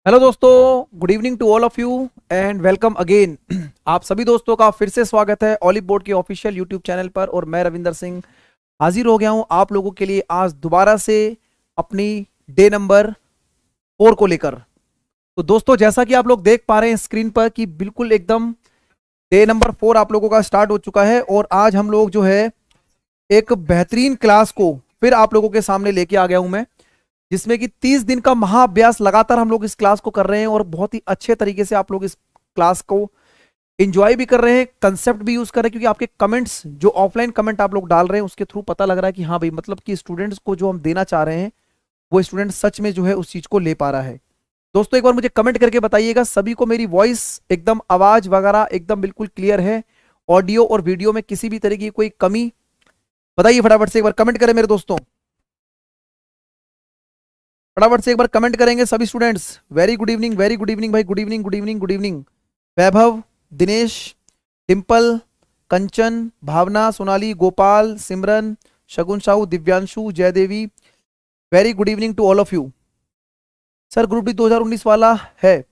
Hello दोस्तों, good evening to all of you and welcome again. आप सभी दोस्तों का फिर से स्वागत है ऑलिव बोर्ड के ऑफिशियल यूट्यूब चैनल पर। और मैं रविंदर सिंह हाजिर हो गया हूं आप लोगों के लिए आज दोबारा से अपनी डे नंबर 4 को लेकर। तो दोस्तों, जैसा कि आप लोग देख पा रहे हैं स्क्रीन पर कि बिल्कुल एकदम डे नंबर 4 आप लोगों का स्टार्ट हो चुका है। और आज हम लोग जो है एक बेहतरीन क्लास को फिर आप लोगों के सामने लेके आ गया हूं मैं, जिसमें कि 30 दिन का महाअभ्यास लगातार हम लोग इस क्लास को कर रहे हैं और बहुत ही अच्छे तरीके से आप लोग इस क्लास को एंजॉय भी कर रहे हैं, कंसेप्ट भी यूज कर रहे हैं। क्योंकि आपके कमेंट्स जो ऑफलाइन कमेंट आप लोग डाल रहे हैं उसके थ्रू पता लग रहा है कि हाँ भाई, मतलब कि स्टूडेंट्स को जो हम देना चाह रहे हैं वो स्टूडेंट सच में जो है उस चीज को ले पा रहा है। दोस्तों, एक बार मुझे कमेंट करके बताइएगा सभी को मेरी वॉइस एकदम आवाज वगैरह एकदम बिल्कुल क्लियर है, ऑडियो और वीडियो में किसी भी तरह की कोई कमी बताइए फटाफट से एक बार कमेंट करें मेरे दोस्तों। फटाफट से एक बार कमेंट करेंगे सभी students. Very good evening, very good evening भाई, good evening good evening good evening. Vaibhav, Dinesh, Dimple, Kanchan, Bhavana, Sonali, Gopal, Simran, Shagun Sahu, Divyanshu, Jaydevi, very good evening to all of you. Sir group D 2019 वाला है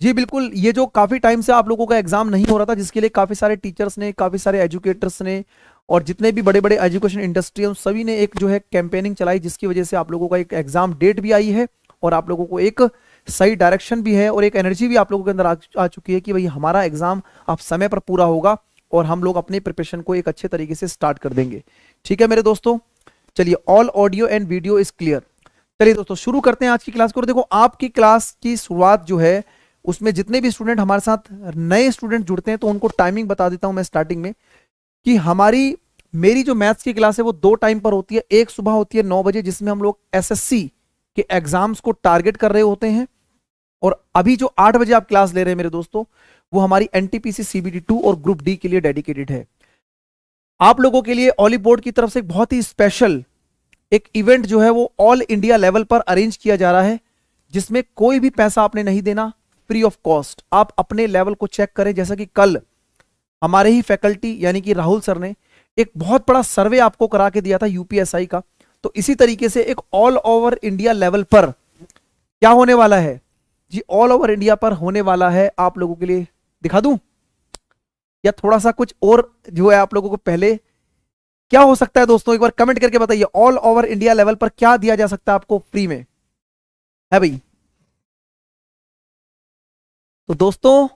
जी, बिल्कुल। ये जो काफी टाइम से आप लोगों का एग्जाम नहीं हो रहा था, जिसके लिए काफी सारे टीचर्स ने, काफी सारे एजुकेटर्स ने और जितने भी बड़े बड़े एजुकेशन इंडस्ट्री हैं सभी ने एक जो है कैंपेनिंग चलाई, जिसकी वजह से आप लोगों का एक एग्जाम डेट भी आई है और आप लोगों को एक सही डायरेक्शन भी है और एक एनर्जी भी आप लोगों के अंदर आ चुकी है कि भाई हमारा एग्जाम अब समय पर पूरा होगा और हम लोग अपने प्रिपरेशन को एक अच्छे तरीके से स्टार्ट कर देंगे। ठीक है मेरे दोस्तों, चलिए all audio and video is clear. चलिए दोस्तों, शुरू करते हैं आज की क्लास को। देखो, आपकी क्लास की शुरुआत जो है उसमें जितने भी स्टूडेंट हमारे साथ नए स्टूडेंट जुड़ते हैं तो उनको टाइमिंग बता देता हूं मैं स्टार्टिंग में कि मेरी जो मैथ्स की क्लास है वो 2 टाइम पर होती है। एक सुबह होती है 9 बजे, जिसमें हम लोग एसएससी के एग्जाम्स को टारगेट कर रहे होते हैं। और अभी जो 8 बजे आप क्लास ले रहे हैं मेरे दोस्तों, वो हमारी एनटीपीसी सीबीटी 2 और ग्रुप डी के लिए डेडिकेटेड है। आप लोगों के लिए ऑलिव बोर्ड की तरफ से एक बहुत ही स्पेशल एक इवेंट जो है वो ऑल इंडिया लेवल पर अरेंज किया जा रहा है, जिसमें कोई भी पैसा आपने नहीं देना, फ्री ऑफ कॉस्ट। आप अपने लेवल को चेक करें। जैसा कि कल हमारे ही फैकल्टी यानी कि राहुल सर ने एक बहुत बड़ा सर्वे आपको करा के दिया था यूपीएसआई का, तो इसी तरीके से एक ऑल ओवर इंडिया लेवल पर क्या होने वाला है जी, ऑल ओवर इंडिया पर होने वाला है। आप लोगों के लिए दिखा दूं या थोड़ा सा कुछ और जो है आप लोगों को पहले क्या हो सकता है दोस्तों, एक बार कमेंट करके बताइए। ऑल ओवर इंडिया लेवल पर क्या दिया जा सकता है आपको फ्री में, है भाई? तो दोस्तों,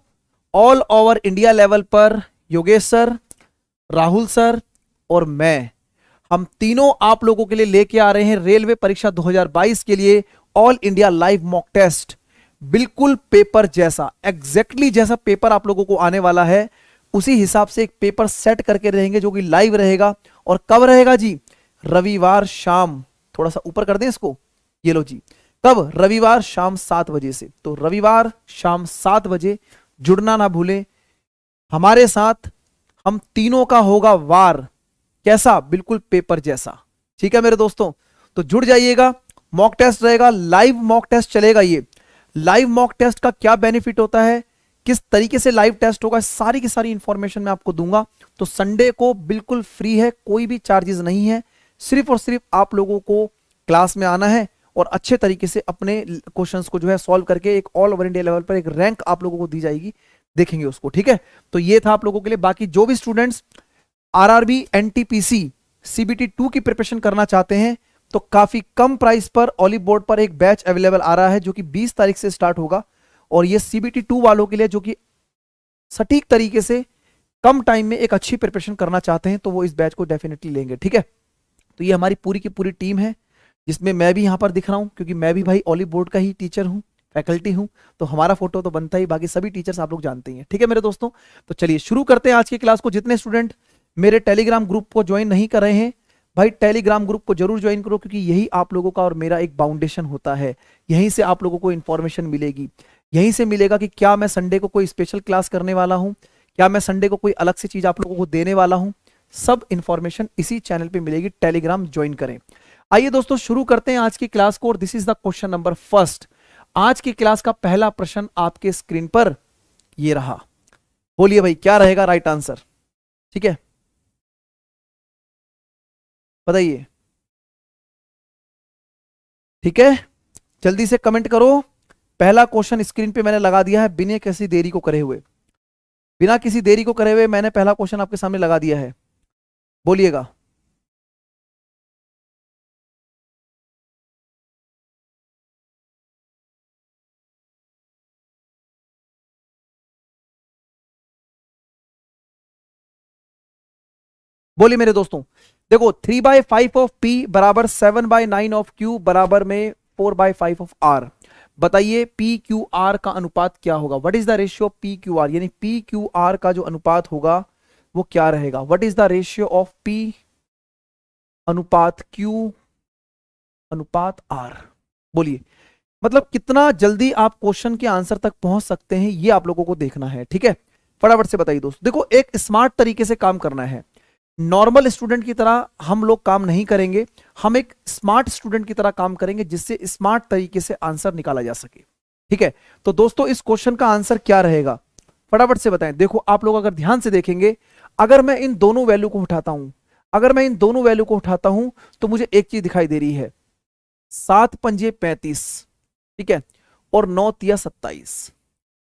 ऑल ओवर इंडिया लेवल पर योगेश सर, राहुल सर और मैं, हम तीनों आप लोगों के लिए लेके आ रहे हैं रेलवे परीक्षा 2022 के लिए all India live mock test. बिल्कुल पेपर जैसा, एग्जैक्टली जैसा पेपर आप लोगों को आने वाला है उसी हिसाब से एक पेपर सेट करके रहेंगे जो कि लाइव रहेगा। और कब रहेगा जी? रविवार शाम, थोड़ा सा ऊपर कर दें इसको, ये लो जी। कब? रविवार शाम 7 बजे से। तो रविवार शाम 7 बजे जुड़ना ना भूलें हमारे साथ। हम तीनों का होगा वार, कैसा? बिल्कुल पेपर जैसा। ठीक है मेरे दोस्तों, तो जुड़ जाइएगा। मॉक टेस्ट रहेगा, लाइव मॉक टेस्ट चलेगा। ये लाइव मॉक टेस्ट का क्या बेनिफिट होता है, किस तरीके से लाइव टेस्ट होगा, सारी की सारी इंफॉर्मेशन मैं आपको दूंगा। तो संडे को बिल्कुल फ्री है, कोई भी चार्जेस नहीं है। सिर्फ और सिर्फ आप लोगों को क्लास में आना है और अच्छे तरीके से अपने क्वेश्चंस को जो है सॉल्व करके एक ऑल ओवर इंडिया लेवल पर एक रैंक आप लोगों को दी जाएगी, देखेंगे उसको। ठीक है, तो ये था आप लोगों के लिए। बाकी जो भी स्टूडेंट्स आरआरबी एनटीपीसी सीबीटी 2 की प्रिपरेशन करना चाहते हैं तो काफी कम प्राइस पर ऑलिव बोर्ड पर एक बैच अवेलेबल आ रहा है जो कि 20 तारीख से स्टार्ट होगा। और ये सीबीटी 2 वालों के लिए जो कि सटीक तरीके से कम टाइम में एक अच्छी प्रिपरेशन करना चाहते हैं तो वो इस बैच को डेफिनेटली लेंगे। ठीक है, तो ये हमारी पूरी की पूरी टीम है, जिसमें मैं भी यहां पर दिख रहा हूं क्योंकि मैं भी भाई ऑलिव बोर्ड का ही टीचर हूं, फैकल्टी हूं, तो हमारा फोटो तो बनता ही। बाकी सभी टीचर्स आप लोग जानते ही हैं। ठीक है मेरे दोस्तों, तो चलिए शुरू करते हैं आज की क्लास को। जितने स्टूडेंट मेरे टेलीग्राम ग्रुप को ज्वाइन नहीं कर रहे हैं, भाई टेलीग्राम ग्रुप को जरूर ज्वाइन करो, क्योंकि यही आप लोगों का और मेरा एक फाउंडेशन होता है। यहीं से आप लोगों को इंफॉर्मेशन मिलेगी, यहीं से मिलेगा कि क्या मैं संडे को कोई स्पेशल क्लास करने वाला हूं, क्या मैं संडे को कोई अलग से चीज आप लोगों को देने वाला हूं। सब इंफॉर्मेशन इसी चैनल पे मिलेगी, टेलीग्राम ज्वाइन करें। आइए दोस्तों शुरू करते हैं आज की क्लास को। और this is the question number first. आज की क्लास का पहला प्रश्न आपके स्क्रीन पर ये रहा। बोलिए भाई क्या रहेगा राइट आंसर? ठीक है, बताइए। ठीक है, जल्दी से कमेंट करो। पहला क्वेश्चन स्क्रीन पे मैंने लगा दिया है बिना किसी देरी को करे हुए, बिना किसी देरी को करे हुए मैंने पहला क्वेश्चन आपके सामने लगा दिया है। बोलिएगा। बोलिए मेरे दोस्तों। देखो 3/5 ऑफ P बराबर 7/9 ऑफ Q बराबर में 4/5 ऑफ R। बताइए P Q R का अनुपात क्या होगा? What is the ratio P Q R, यानी P Q R का जो अनुपात होगा वो क्या रहेगा? What is the ratio of P अनुपात Q अनुपात R? बोलिए। मतलब कितना जल्दी आप क्वेश्चन के आंसर तक पहुंच सकते हैं ये आप लोगों को देखना है, ठीक है? फटाफट से बताइए दोस्त। देखो एक स्मार्ट तरीके से काम करना है, नॉर्मल स्टूडेंट की तरह हम लोग काम नहीं करेंगे, हम एक स्मार्ट स्टूडेंट की तरह काम करेंगे जिससे स्मार्ट तरीके से आंसर निकाला जा सके, ठीक है? तो दोस्तों इस क्वेश्चन का आंसर क्या रहेगा फटाफट से बताएं। देखो आप लोग अगर ध्यान से देखेंगे, अगर मैं इन दोनों वैल्यू को उठाता हूं, अगर मैं इन दोनों वैल्यू को उठाता हूं तो मुझे एक चीज दिखाई दे रही है, 7 पंजे 35, ठीक है, और 9 तिया 27,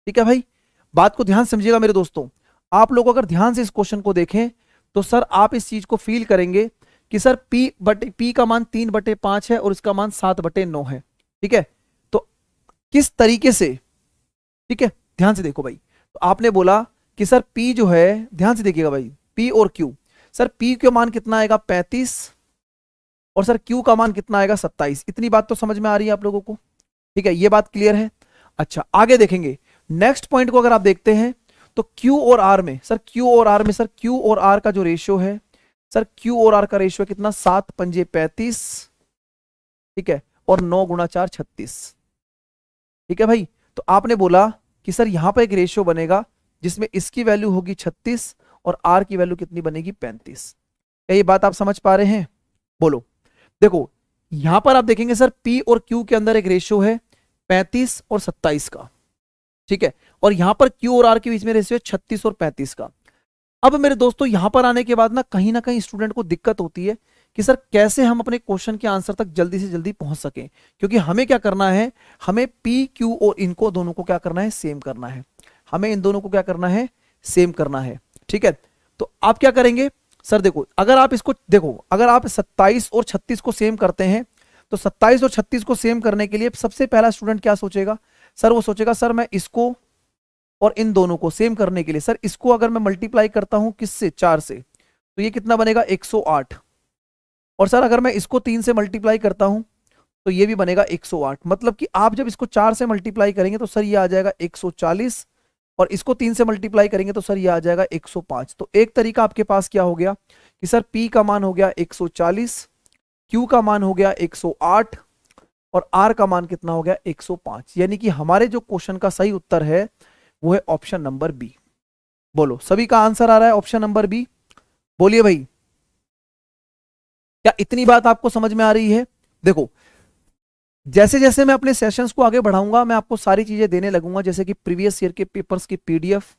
ठीक है भाई? बात को ध्यान समझिएगा मेरे दोस्तों। आप लोग अगर ध्यान से इस क्वेश्चन को देखें तो सर आप इस चीज को फील करेंगे कि सर P का मान 3/5 है और इसका मान 7/9 है, ठीक है? तो किस तरीके से, ठीक है, ध्यान से देखो भाई। तो आपने बोला कि सर P जो है, ध्यान से देखिएगा भाई, P और Q, सर P का मान कितना आएगा 35 और सर Q का मान कितना आएगा 27। इतनी बात तो समझ में आ रही है आप लोगों को, ठीक है? ये बात क्लियर है। अच्छा आगे देखेंगे, नेक्स्ट पॉइंट को अगर आप देखते हैं तो Q और R में, सर Q और R में, सर Q और R का जो रेशियो है, सर Q और R का रेशियो कितना, 7 पंजे 35, ठीक है, और 9 गुणा 4 36, ठीक है भाई? तो आपने बोला कि सर यहां पर एक रेशियो बनेगा जिसमें इसकी वैल्यू होगी 36 और R की वैल्यू कितनी बनेगी 35। क्या ये बात आप समझ पा रहे हैं? बोलो। देखो यहां पर आप देखेंगे सर P और Q के अंदर एक रेशियो है 35 और 27 का, ठीक है, और यहां पर Q और R के बीच में रेशियो है 36 और 35 का। अब मेरे दोस्तों यहां पर आने के बाद ना कहीं स्टूडेंट को दिक्कत होती है कि सर कैसे हम अपने क्वेश्चन के आंसर तक जल्दी से जल्दी पहुंच सकें, क्योंकि हमें क्या करना है, हमें P Q और इनको दोनों को क्या करना है, सेम करना है। हमें इन दोनों को क्या करना है, सेम करना है, ठीक है? तो आप क्या करेंगे सर, देखो अगर आप इसको देखो, अगर आप 27 और 36 को सेम करते हैं तो 27 और 36 को सेम करने के लिए सबसे पहला स्टूडेंट क्या सोचेगा सर, वो सोचेगा सर मैं इसको और इन दोनों को सेम करने के लिए, सर इसको अगर मैं मल्टीप्लाई करता हूं किससे, 4 से, तो ये कितना बनेगा 108, और सर अगर मैं इसको 3 से मल्टीप्लाई करता हूं तो ये भी बनेगा 108। मतलब कि आप जब इसको 4 से मल्टीप्लाई करेंगे तो सर ये आ जाएगा 140, और इसको 3 से मल्टीप्लाई करेंगे तो सर ये आ जाएगा 105। तो एक तरीका आपके पास क्या हो गया कि सर P का मान हो गया 140, Q का मान हो गया 108 और R का मान कितना हो गया 105। यानी कि हमारे जो क्वेश्चन का सही उत्तर है वो है ऑप्शन नंबर बी। बोलो सभी का आंसर आ रहा है ऑप्शन नंबर बी? बोलिए भाई, क्या इतनी बात आपको समझ में आ रही है? देखो जैसे जैसे मैं अपने सेशंस को आगे बढ़ाऊंगा मैं आपको सारी चीजें देने लगूंगा, जैसे कि प्रीवियस ईयर के पेपर्स की पीडीएफ,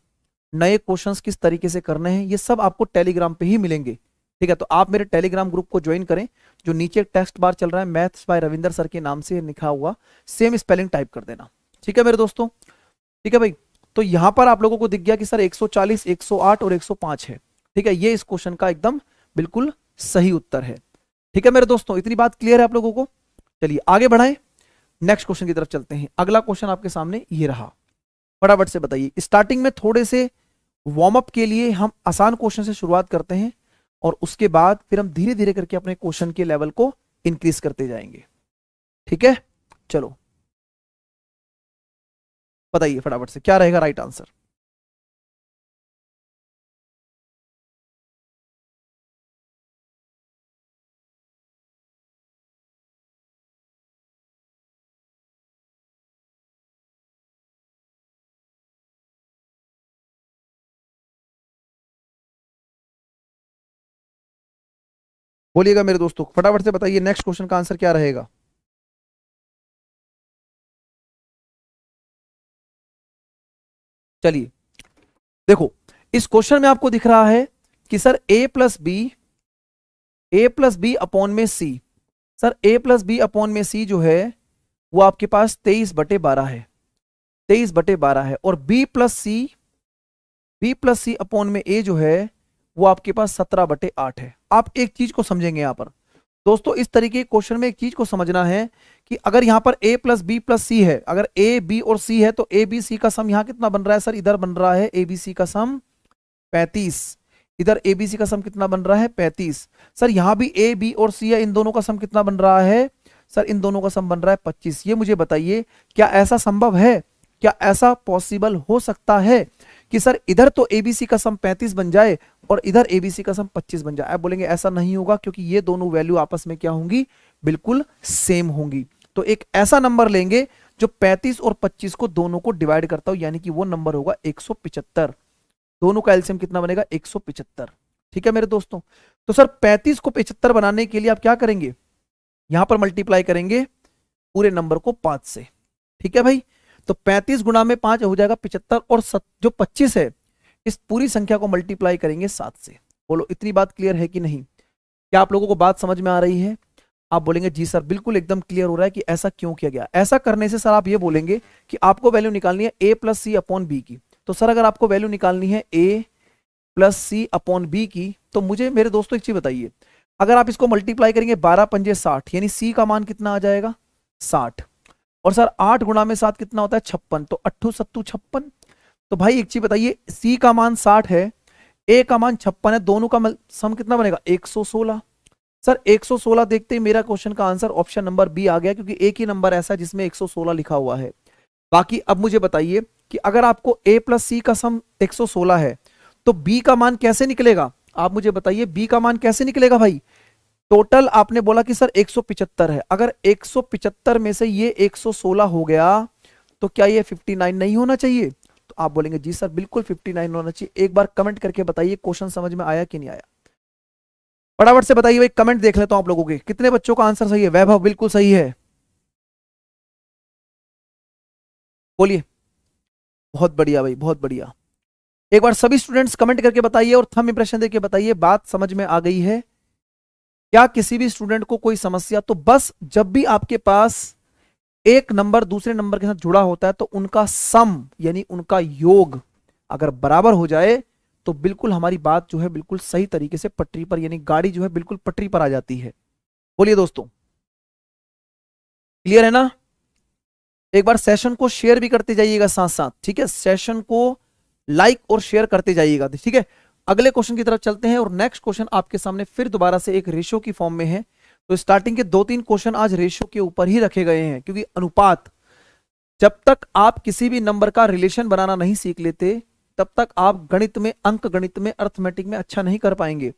नए क्वेश्चंस किस तरीके से करने हैं, ये सब आपको टेलीग्राम पे ही मिलेंगे, ठीक है? तो आप मेरे टेलीग्राम ग्रुप को ज्वाइन करें, जो नीचे टेक्स्ट बार चल रहा है मैथ्स बाय रविंदर सर के नाम से लिखा हुआ, सेम स्पेलिंग टाइप कर देना, ठीक है मेरे दोस्तों? ठीक है भाई, तो यहां पर आप लोगों को दिख गया कि सर 140, 108 और 105 है, ठीक है? ये इस क्वेश्चन का एकदम बिल्कुल सही उत्तर है, ठीक है मेरे दोस्तों? इतनी बात क्लियर है आप लोगों को? चलिए आगे बढ़ाएं, नेक्स्ट क्वेश्चन की तरफ चलते हैं। अगला क्वेश्चन आपके सामने ये रहा, फटाफट से बताइए। स्टार्टिंग में थोड़े से वार्म अप के लिए हम आसान क्वेश्चन से शुरुआत करते हैं और उसके बाद फिर हम धीरे धीरे करके अपने क्वेश्चन के लेवल को इंक्रीज करते जाएंगे, ठीक है? चलो बताइए फटाफट से क्या रहेगा राइट आंसर। बोलिएगा मेरे दोस्तों, फटाफट से बताइए नेक्स्ट क्वेश्चन का आंसर क्या रहेगा। चलिए देखो इस क्वेश्चन में आपको दिख रहा है कि sir a plus B upon में C, sir a plus B upon में सी जो है वो आपके पास 23/12 है, 23/12 है। और बी प्लस सी अपॉन में ए जो है वो आपके पास 17/8 है। आप एक चीज को समझेंगे यहां पर दोस्तों, इस तरीके के क्वेश्चन में एक चीज को समझना है कि अगर यहां पर a प्लस बी प्लस सी है, अगर a b और c है, तो a b c का सम यहां कितना बन रहा है सर? इधर बन रहा है a b c का सम 35, इधर a b c का सम कितना बन रहा है? 35। सर यहां भी a b और c है, इन दोनों का सम कितना बन रहा है सर? इन दोनों का सम बन रहा है 25। ये मुझे बताइए क्या ऐसा संभव है, क्या ऐसा पॉसिबल हो सकता है कि सर इधर तो एबीसी का सम 35 बन जाए और इधर एबीसी का सम 25 बन जाए? आप बोलेंगे ऐसा नहीं होगा, क्योंकि ये दोनों वैल्यू आपस में क्या होंगी? बिल्कुल सेम होंगी। तो एक ऐसा नंबर लेंगे जो 35 और 25 को दोनों को डिवाइड करता हो, यानी कि वो नंबर होगा 175। दोनों का एलसीएम कितना बनेगा? 175। ठीक है मेरे दोस्तों। तो सर 35 को 75 बनाने के लिए आप क्या करेंगे? यहां पर मल्टीप्लाई करेंगे पूरे नंबर को 5 से। ठीक है भाई, तो 35 गुणा में 5 हो जाएगा 75, और जो 25 है इस पूरी संख्या को मल्टीप्लाई करेंगे 7 से। बोलो इतनी बात क्लियर है कि नहीं? क्या आप लोगों को बात समझ में आ रही है? आप बोलेंगे जी सर बिल्कुल एकदम क्लियर हो रहा है कि ऐसा क्यों किया गया। ऐसा करने से सर आप ये बोलेंगे कि आपको वैल्यू निकालनी है a plus c upon b की। तो सर अगर आपको वैल्यू निकालनी है a plus c upon b की, तो मुझे मेरे दोस्तों एक चीज बताइए, अगर आप इसको मल्टीप्लाई करेंगे 12 पंजे 60, यानी सी का मान कितना आ जाएगा? 60। और सर 8 गुणा में 7 कितना होता है? 56। तो 8 7 56। तो भाई एक चीज बताइए, सी का मान 60 है, ए का मान 56 है, दोनों का सम कितना बनेगा? 116। सर 116 देखते ही मेरा क्वेश्चन का आंसर ऑप्शन नंबर बी आ गया, क्योंकि एक ही नंबर ऐसा है जिसमें 116 लिखा हुआ है। बाकी अब मुझे बताइए कि अगर आपको a प्लस सी का सम 116 है तो b का मान कैसे निकलेगा? आप मुझे बताइए b का मान कैसे निकलेगा भाई? टोटल आपने बोला कि सर 175 है, अगर 175 में से ये 116 हो गया तो क्या ये 59 नहीं होना चाहिए? तो आप बोलेंगे जी सर बिल्कुल 59 होना चाहिए। एक बार कमेंट करके बताइए क्वेश्चन समझ में आया कि नहीं आया? फटाफट से बताइए भाई, कमेंट देख लेता हूं आप लोगों के कितने बच्चों का आंसर सही है। वैभव बिल्कुल सही है, बोलिए। बहुत बढ़िया भाई, बहुत बढ़िया। एक बार सभी स्टूडेंट्स कमेंट करके बताइए और थंब इंप्रेशन देके बताइए बात समझ में आ गई है। क्या किसी भी स्टूडेंट को कोई समस्या? तो बस जब भी आपके पास एक नंबर दूसरे नंबर के साथ जुड़ा होता है तो उनका सम यानी उनका योग अगर बराबर हो जाए तो बिल्कुल हमारी बात जो है बिल्कुल सही तरीके से पटरी पर, यानी गाड़ी जो है बिल्कुल पटरी पर आ जाती है। बोलिए दोस्तों, क्लियर है ना? एक बार सेशन को शेयर भी करते जाइएगा साथ साथ, ठीक है? सेशन को लाइक और शेयर करते जाइएगा, ठीक है? अगले क्वेश्चन की तरफ चलते हैं और नेक्स्ट क्वेश्चन आपके सामने फिर दोबारा से एक रेशो की फॉर्म में है। तो स्टार्टिंग के 2-3 क्वेश्चन आज रेशो के ऊपर ही रखे गए हैं, क्योंकि अनुपात, जब तक आप किसी भी नंबर का रिलेशन बनाना नहीं सीख लेते तब तक आप गणित में, अंक गणित में, अर्थमेटिक में अच्छा नहीं कर पाएंगे।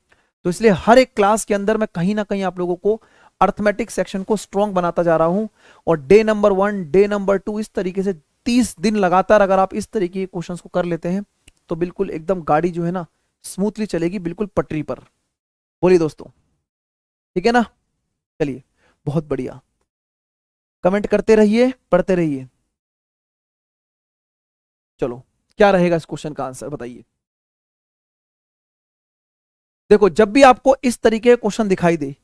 तो इसलिए हर एक क्लास के अंदर मैं कहीं ना कहीं आप लोगों को अर्थमेटिक सेक्शन को स्ट्रॉन्ग बनाता जा रहा हूं। और डे नंबर 1, डे नंबर 2, इस तरीके से 30 दिन लगातार अगर आप इस तरीके के क्वेश्चंस को कर लेते हैं तो बिल्कुल एकदम गाड़ी जो है ना स्मूथली चलेगी, बिल्कुल पटरी पर। बोलिए दोस्तों, ठीक है ना? चलिए, बहुत बढ़िया। कमेंट करते रहिए, पढ़ते रहिए। चलो, क्या रहेगा इस क्वेश्चन का आंसर बताइए। देखो, जब भी आपको इस तरीके का क्वेश्चन दिखाई दे,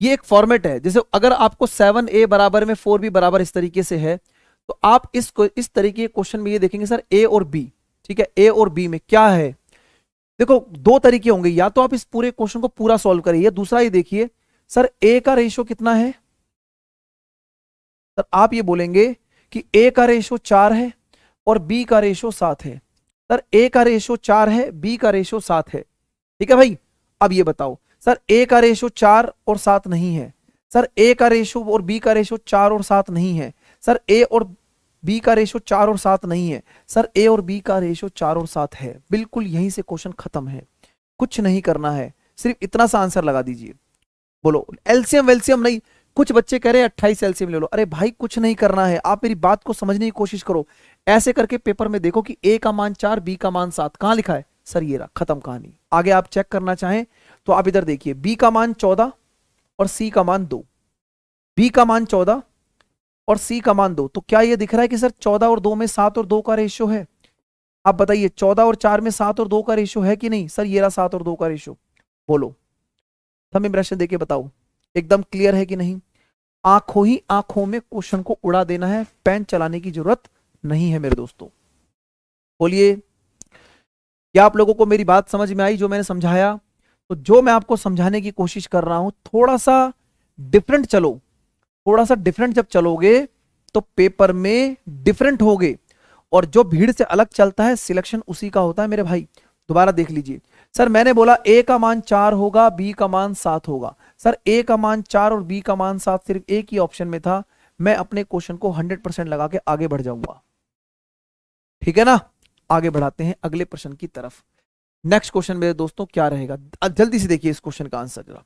ये एक फॉर्मेट है। जैसे अगर आपको 7a बराबर में 4b बराबर इस तरीके से है तो आप इस तरीके के क्वेश्चन में ये देखेंगे सर a और b, ठीक है? a और b में क्या है? देखो दो तरीके होंगे, या तो आप इस पूरे क्वेश्चन को पूरा सॉल्व करिए, दूसरा ये देखिए सर a का रेशियो कितना है। सर आप ये बोलेंगे कि a का रेशियो 4 है और b का रेशियो 7 है। सर a का रेशियो 4 है, b का रेशियो 7 है, ठीक है भाई? अब ये बताओ सर a का रेशियो 4 और 7 नहीं है, सर a का रेशियो और b का रेशियो 4 और 7 नहीं है, सर a और b का रेशियो 4 और 7 नहीं है, सर a और b का रेशियो 4 और 7 है। बिल्कुल यहीं से क्वेश्चन खत्म है, कुछ नहीं करना है, सिर्फ इतना सा आंसर लगा दीजिए। बोलो एलसीएम वेलसीएम नहीं। कुछ बच्चे कह रहे हैं 28 एलसीएम ले लो। अरे भाई कुछ नहीं करना है, आप मेरी बात को समझने की कोशिश करो। ऐसे करके पेपर में देखो कि a का मान 4, b का मान 7, कहां लिखा है? सर ये रहा, खत्म कहानी। आगे आप चेक करना चाहें तो आप इधर देखिए, b का मान 14 और c का मान 2, b का मान 14 और c का मान 2। तो क्या ये दिख रहा है कि सर 14 और 2 में 7 और 2 का रेशियो है? आप बताइए 14 और 4 में 7 और 2 का रेशियो है कि नहीं? सर ये रहा 7 और 2 का रेशियो। बोलो, थंब इंप्रेशन देके बताओ एकदम क्लियर है कि नहीं? आंखों ही आंखों में क्वेश्चन को उड़ा देना है, पेन चलाने की जरूरत नहीं है मेरे दोस्तों। बोलिए, क्या आप लोगों को मेरी बात समझ में आई जो मैंने समझाया? तो जो मैं आपको समझाने की कोशिश कर रहा हूं, थोड़ा सा डिफरेंट चलो, थोड़ा सा डिफरेंट जब चलोगे तो पेपर में डिफरेंट होगे, और जो भीड़ से अलग चलता है सिलेक्शन उसी का होता है मेरे भाई। दोबारा देख लीजिए, सर मैंने बोला ए का मान 4 होगा, बी का मान 7 होगा। सर ए का मान 4 और बी का मान 7 सिर्फ एक ही ऑप्शन में था, मैं अपने क्वेश्चन को 100% लगा के आगे बढ़ जाऊंगा। ठीक है ना, आगे बढ़ाते हैं अगले प्रश्न की तरफ। नेक्स्ट क्वेश्चन मेरे दोस्तों क्या रहेगा, जल्दी से देखिए इस क्वेश्चन का आंसर जरा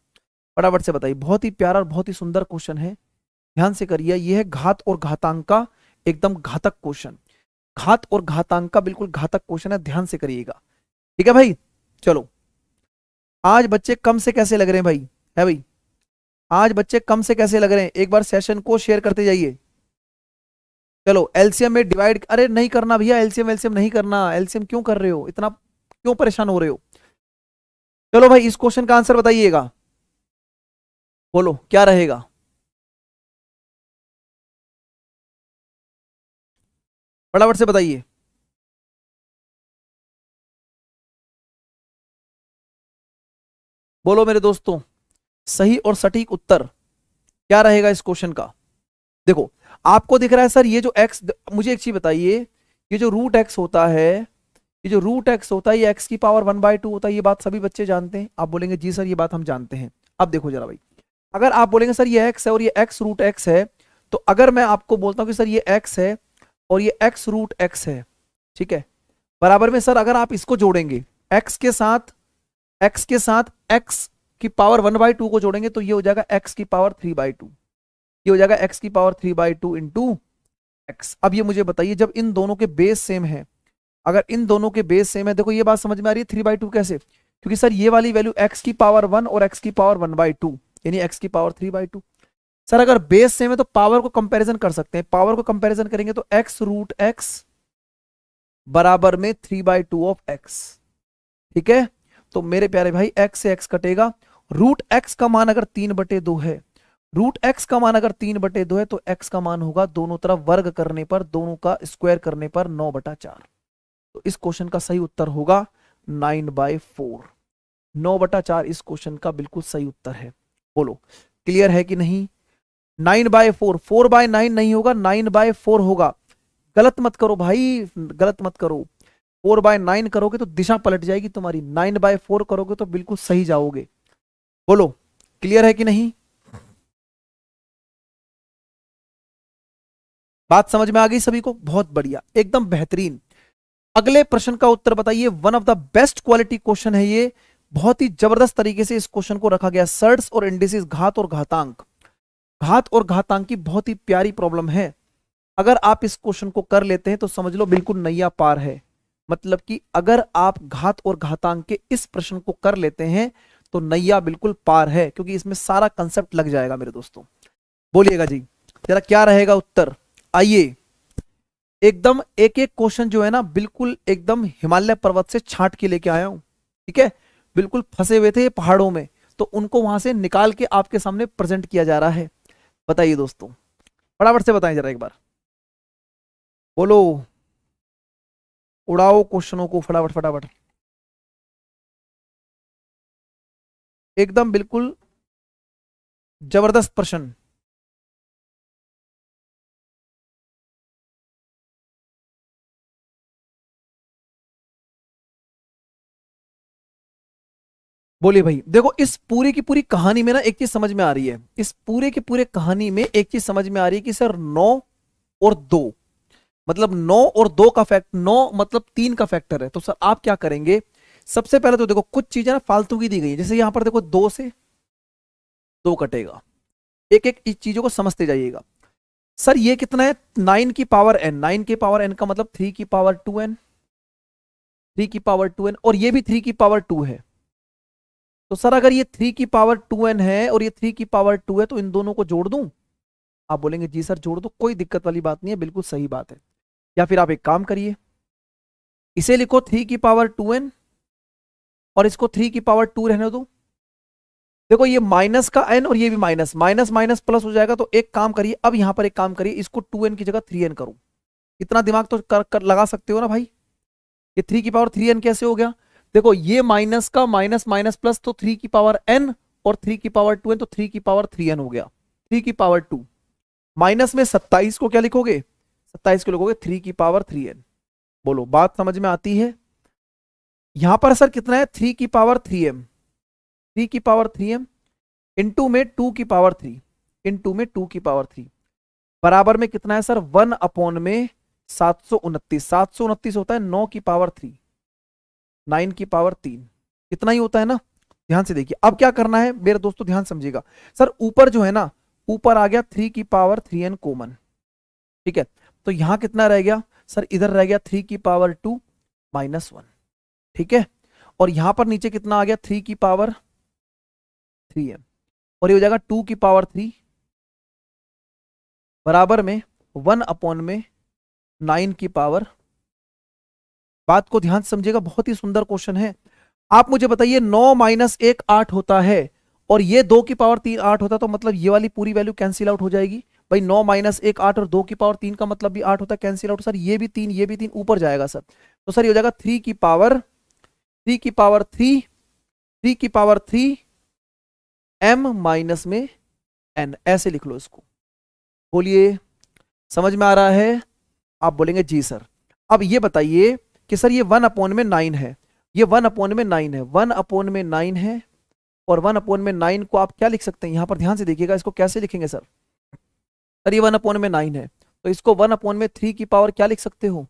फटाफट से बताइए। बहुत ही प्यारा और बहुत ही सुंदर क्वेश्चन है, ध्यान से करिए। यह है घात और घातांक का एकदम घातक क्वेश्चन, घात और घातांक का बिल्कुल घातक क्वेश्चन है, ध्यान से करिएगा। ठीक है भाई, चलो आज बच्चे कम से कैसे लग रहे हैं भाई, है भाई आज बच्चे कम से कैसे लग रहे हैं, एक बार सेशन को शेयर करते जाइए। चलो एलसीएम में डिवाइड, अरे नहीं करना भैया, एलसीएम एलसीएम नहीं करना, एलसीएम क्यों कर रहे हो, इतना क्यों परेशान हो रहे हो। चलो भाई इस क्वेश्चन का आंसर बताइएगा, बोलो क्या रहेगा। फटाफट से बताइए। बोलो मेरे दोस्तों, सही और सटीक उत्तर क्या रहेगा इस क्वेश्चन का। देखो आपको दिख रहा है सर ये जो एक्स, मुझे एक चीज बताइए, ये जो रूट एक्स होता है, ये जो रूट एक्स होता है ये एक्स की पावर 1/2 होता है, ये बात सभी बच्चे जानते हैं। आप बोलेंगे जी सर ये बात हम जानते हैं। अब देखो जरा भाई, अगर आप बोलेंगे सर ये एक्स है और ये एक्स रूट एक्स है, तो अगर मैं आपको बोलता हूं कि सर ये एक्स है और ये एक्स रूट एक्स है, ठीक है, बराबर में सर अगर आप इसको जोड़ेंगे एक्स के साथ, एक्स के साथ एक्स की पावर 1/2 को जोड़ेंगे तो ये हो जाएगा एक्स की पावर 3/2, ये हो जाएगा एक्स की पावर 3/2 इंटू एक्स। अब ये मुझे बताइए जब इन दोनों के बेस सेम है, अगर इन दोनों के बेस सेम है, देखो ये बात समझ में आ रही है 3/2 कैसे, क्योंकि सर ये वाली वैल्यू एक्स की पावर 1 और एक्स की पावर 1/2 यानी एक्स की पावर 3/2। सर अगर बेस सेम है तो पावर को कंपैरिजन कर सकते हैं, पावर को कंपैरिजन करेंगे तो एक्स रूट एक्स बराबर में 3/2 ऑफ एक्स। ठीक है, तो मेरे प्यारे भाई एक्स से एक्स कटेगा, रूट एक्स का मान अगर 3/2 है, रूट एक्स का मान अगर 3/2 है तो एक्स का मान होगा दोनों तरफ वर्ग करने पर, दोनों का स्क्वायर करने पर 9/4। तो इस क्वेश्चन का सही उत्तर होगा 9/4, 9/4 इस क्वेश्चन का बिल्कुल सही उत्तर है। बोलो क्लियर है कि नहीं। 9/4, 4/9 नहीं होगा, 9/4 होगा। गलत मत करो भाई, गलत मत करो, 4/9 करोगे तो दिशा पलट जाएगी तुम्हारी, 9/4 करोगे तो बिल्कुल सही जाओगे। बोलो क्लियर है कि नहीं, बात समझ में आ गई सभी को, बहुत बढ़िया एकदम बेहतरीन। अगले प्रश्न का उत्तर बताइए, one of the best quality question है ये, बहुत ही जबरदस्त तरीके से इस क्वेश्चन को रखा गया। सर्ट्स और इंडिसेस, घात और घातांक, घात और घातांक की बहुत ही प्यारी प्रॉब्लम है। अगर आप इस क्वेश्चन को कर लेते हैं तो समझ लो बिल्कुल नैया पार है। मतलब कि अगर आप घात और घातांक के इस प्रश्न को कर लेते हैं तो नैया बिल्कुल पार है, क्योंकि इसमें सारा कंसेप्ट लग जाएगा मेरे दोस्तों। बोलिएगा जी जरा क्या रहेगा उत्तर। आइए एकदम एक एक क्वेश्चन जो है ना बिल्कुल एकदम हिमालय पर्वत से छांट के लेके आया हूं। ठीक है, बिल्कुल फंसे हुए थे पहाड़ों में, तो उनको वहां से निकाल के आपके सामने प्रेजेंट किया जा रहा है। बताइए दोस्तों, फटाफट से बताएं जरा एक बार, बोलो उड़ाओ क्वेश्चनों को फटाफट फटाफट, एकदम बिल्कुल जबरदस्त प्रश्न। बोलिए भाई, देखो इस पूरी की पूरी कहानी में ना एक चीज समझ में आ रही है, इस पूरे की पूरे कहानी में एक चीज समझ में आ रही है कि सर 9 और 2, मतलब 9 और 2 का फैक्ट, 9 मतलब 3 का फैक्टर है। तो सर आप क्या करेंगे, सबसे पहले तो देखो कुछ चीजें ना फालतू की दी गई है, जैसे यहां पर देखो 2 से 2 कटेगा, एक एक चीजों को समझते जाइएगा। सर ये कितना है, 9 की पावर n, 9 की पावर n का मतलब 3 की पावर 2n, 3 की पावर 2n, और ये भी 3 की पावर 2 है। तो सर अगर ये 3 की पावर 2n है और ये 3 की पावर 2 है तो इन दोनों को जोड़ दूं। आप बोलेंगे जी सर जोड़ दो, कोई दिक्कत वाली बात नहीं है, बिल्कुल सही बात है। या फिर आप एक काम करिए, इसे लिखो 3 की पावर 2n और इसको 3 की पावर 2 रहने दो। देखो ये माइनस का n और ये भी माइनस, माइनस माइनस प्लस हो जाएगा। तो एक काम करिए, अब यहां पर एक काम करिए, इसको 2n की जगह 3n करो। इतना दिमाग तो कर लगा सकते हो ना भाई। ये 3 की पावर 3n कैसे हो गया? देखो ये माइनस का माइनस माइनस प्लस, तो 3 की पावर n, और 3 की पावर 2n, तो 3 की पावर 3n हो गया। 3 की पावर 2 माइनस में 27 को क्या लिखोगे? 27 को लिखोगे 3 की पावर 3n। बोलो बात समझ में आती है? यहां पर सर कितना है? 3 की पावर 3m, 3 की पावर 3m इंटू में 2 की पावर 3, इंटू में 2 की पावर 3 बराबर में कितना है सर? 1/729। 729 होता है 9 की पावर 3, 9 की पावर 3, इतना ही होता है ना। ध्यान से देखिए, अब क्या करना है मेरे दोस्तों, ध्यान समझिएगा। सर ऊपर जो है ना, ऊपर आ गया 3 की पावर 3n कॉमन, ठीक है। तो यहां कितना रह गया सर? इधर रह गया 3 की पावर 2 -1, ठीक है। और यहां पर नीचे कितना आ गया? 3 की पावर 3m, और ये हो जाएगा 2 की पावर 3 बराबर में 1/9 की पावर। बात को ध्यान से समझिएगा, बहुत ही सुंदर क्वेश्चन है। आप मुझे बताइए 9 माइनस 1 8 होता है, और ये 2 की पावर 3 8 होता है, तो मतलब ये वाली पूरी वैल्यू कैंसिल आउट हो जाएगी भाई। 9 माइनस 1 8 और 2 की पावर 3 का मतलब भी 8 होता है, कैंसिल आउट। सर ये भी 3, ये भी 3 ऊपर जाएगा सर, तो सर ये हो जाएगा 3 की पावर 3 माइनस में n, ऐसे लिख लो इसको। बोलिए समझ में आ रहा है? आप बोलेंगे जी सर। अब ये बताइए कि सर ये 1/9 है, ये 1/9 है, 1/9 है, और 1/9 को आप क्या लिख सकते हैं? यहां पर ध्यान से देखिएगा, इसको कैसे लिखेंगे सर? सर ये 1/9 है, तो इसको 1/3 की पावर क्या लिख सकते हो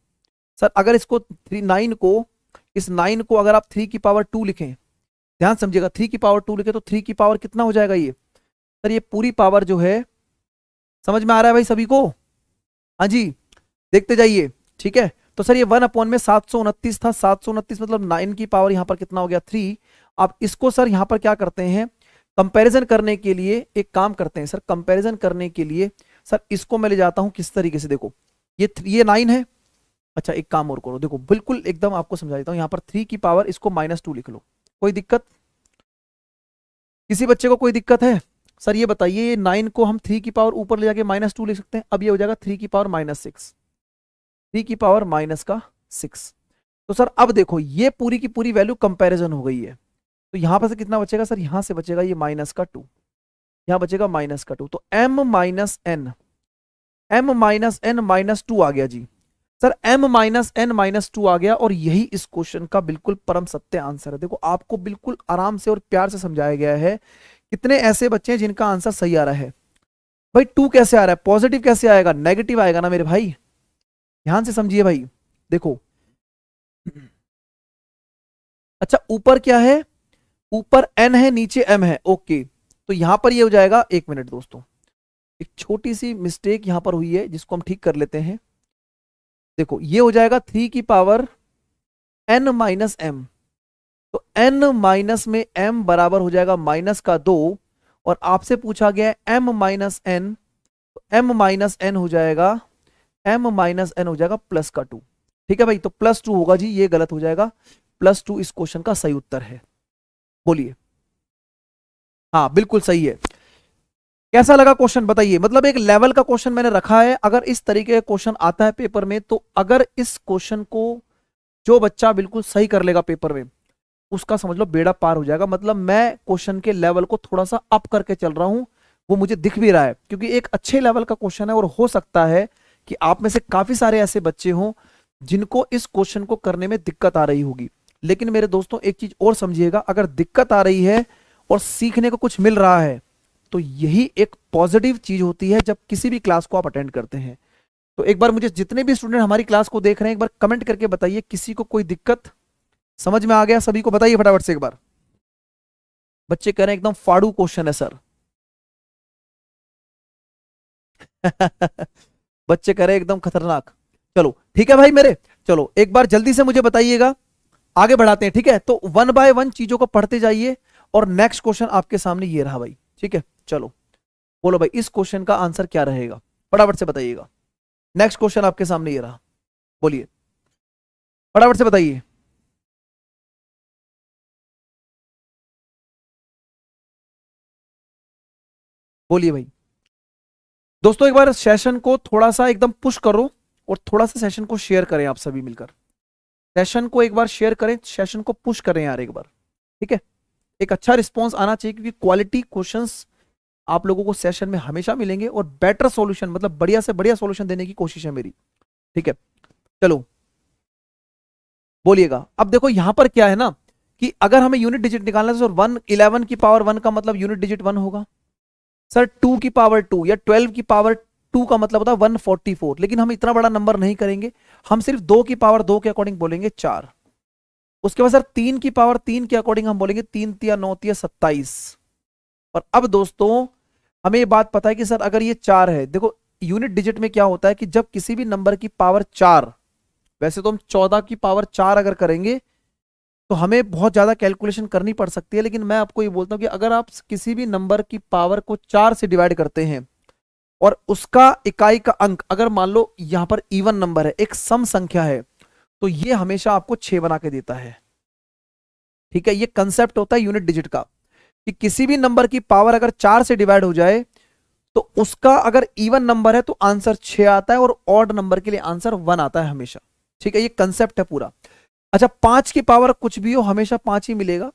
सर? अगर इसको 9 को, इस 9 को अगर आप 3 की पावर 2 लिखें, ध्यान समझिएगा, 3 की पावर 2 लिखे तो 3 की पावर कितना हो जाएगा ये? सर ये पूरी पावर जो है, समझ में आ रहा है भाई सभी को? हाँ जी, देखते जाइए, ठीक है। तो सर ये 1/729 था, 729 मतलब 9 की पावर यहां पर कितना हो गया? 3। आप इसको सर यहां पर क्या करते हैं? कंपैरिजन करने के लिए एक काम करते हैं सर, कंपैरिजन करने के लिए सर इसको मैं ले जाता हूं किस तरीके से, देखो ये 9 है। अच्छा एक काम और करो, देखो बिल्कुल एकदम आपको समझा देता हूं। यहां पर 3 की पावर, इसको -2 लिख लो। कोई दिक्कत? किसी बच्चे को कोई दिक्कत है? सर ये बताइए, ये 9 को हम 3 की पावर ऊपर ले जाके -2 लिख सकते हैं। अब ये हो जाएगा 3 की पावर -6, 3 की पावर -6। तो सर अब देखो ये पूरी की पूरी वैल्यू कंपैरिजन हो गई है, तो यहां पर से कितना बचेगा सर? यहां से बचेगा ये -2, यहां बचेगा -2, तो m-n -2 आ गया जी। सर m-n -2 आ गया, और यही इस क्वेश्चन का बिल्कुल परम सत्य आंसर है। देखो आपको बिल्कुल आराम से और प्यार से समझाया गया है। कितने ऐसे बच्चे हैं जिनका आंसर सही आ रहा है? भाई 2 कैसे आ रहा है? पॉजिटिव कैसे आएगा? नेगेटिव आएगा ना मेरे भाई। ध्यान से समझिए भाई, देखो। अच्छा ऊपर क्या है? ऊपर n है, नीचे m है, ओके। तो यहां पर ये हो जाएगा, एक मिनट दोस्तों, एक छोटी सी मिस्टेक यहां पर हुई है जिसको हम ठीक कर लेते हैं। देखो ये हो जाएगा 3 की पावर n-m, तो n माइनस में m बराबर हो जाएगा -2, और आपसे पूछा गया है m-n, तो m-n हो जाएगा, m-n हो जाएगा +2। ठीक है भाई, तो +2 होगा जी, ये गलत हो जाएगा। +2 इस क्वेश्चन का सही उत्तर है। बोलिए। हाँ बिल्कुल सही है। कैसा लगा क्वेश्चन बताइए? मतलब एक लेवल का क्वेश्चन मैंने रखा है। अगर इस तरीके का क्वेश्चन आता है पेपर में, तो अगर इस क्वेश्चन को जो बच्चा बिल्कुल सही कर लेगा पेपर में, उसका समझ लो बेड़ा पार हो जाएगा। मतलब मैं क्वेश्चन के लेवल को थोड़ा सा अप करके चल रहा हूं, वो मुझे दिख भी रहा है, क्योंकि एक अच्छे लेवल का क्वेश्चन है। और हो सकता है कि आप में से काफी सारे ऐसे बच्चे हों जिनको इस क्वेश्चन को करने में दिक्कत आ रही होगी। लेकिन मेरे दोस्तों एक चीज और समझिएगा, अगर दिक्कत आ रही है और सीखने को कुछ मिल रहा है, तो यही एक पॉजिटिव चीज होती है जब किसी भी क्लास को आप अटेंड करते हैं। तो एक बार मुझे जितने भी स्टूडेंट हमारी क्लास को देख रहे हैं, एक बार कमेंट करके बताइए, किसी को कोई दिक्कत? समझ में आ गया सभी को? बताइए फटाफट से एक बार। बच्चे कह रहे हैं एकदम फाड़ू क्वेश्चन है सर। बच्चे कह रहे हैं एकदम खतरनाक। चलो ठीक है भाई मेरे, चलो एक बार जल्दी से मुझे बताइएगा, आगे बढ़ाते हैं, ठीक है। तो 1 बाय 1 चीजों को पढ़ते जाइए, और नेक्स्ट क्वेश्चन आपके सामने ये रहा भाई, ठीक है। चलो बोलो भाई, इस क्वेश्चन का आंसर क्या रहेगा? फटाफट से बताइएगा। नेक्स्ट क्वेश्चन आपके सामने ये रहा, बोलिए फटाफट से बताइए। बोलिए भाई। दोस्तों एक बार सेशन को थोड़ा सा एकदम पुश करो, और थोड़ा सा सेशन को शेयर करें आप सभी मिलकर, सेशन को एक बार शेयर करें, सेशन को पुश करें यार एक बार, ठीक है। एक अच्छा रिस्पॉन्स आना चाहिए क्योंकि क्वालिटी क्वेश्चंस आप लोगों को सेशन में हमेशा मिलेंगे और बेटर सॉल्यूशन मतलब बढ़िया से बढ़िया सॉल्यूशन देने की कोशिश है मेरी, ठीक है। चलो बोलिएगा। अब देखो यहां पर क्या है ना कि अगर हमें यूनिट डिजिट निकालना है तो 1 11 की पावर 1 का मतलब यूनिट डिजिट 1 होगा सर, 2 की पावर 2 या 12 की पावर 2 का मतलब होता है 144, लेकिन हम इतना बड़ा नंबर नहीं करेंगे, हम सिर्फ 2 की पावर 2 के अकॉर्डिंग बोलेंगे 4। उसके बाद सर 3 की पावर 3 के अकॉर्डिंग हम बोलेंगे 3 तिया 9 तिया 27। और अब दोस्तों हमें ये बात पता है कि सर अगर ये 4 है, देखो यूनिट डिजिट में क्या होता है कि जब किसी भी नंबर की पावर 4, वैसे तो हम 14 की पावर 4 अगर करेंगे तो हमें बहुत ज्यादा कैलकुलेशन करनी पड़ सकती है, लेकिन मैं आपको ये बोलता हूं कि अगर आप किसी भी नंबर की पावर को 4 से डिवाइड करते हैं और उसका इकाई का अंक अगर मान लो यहां पर इवन नंबर है, एक सम संख्या है, तो ये हमेशा आपको 6 बना के देता है, ठीक है। ये कंसेप्ट होता है यूनिट डिजिट का कि किसी भी नंबर की पावर अगर 4 से डिवाइड हो जाए तो उसका अगर इवन नंबर है तो आंसर 6 आता है और ऑड नंबर के लिए आंसर 1 आता है हमेशा, ठीक है। ये कंसेप्ट है पूरा। अच्छा 5 की पावर कुछ भी हो हमेशा 5 ही मिलेगा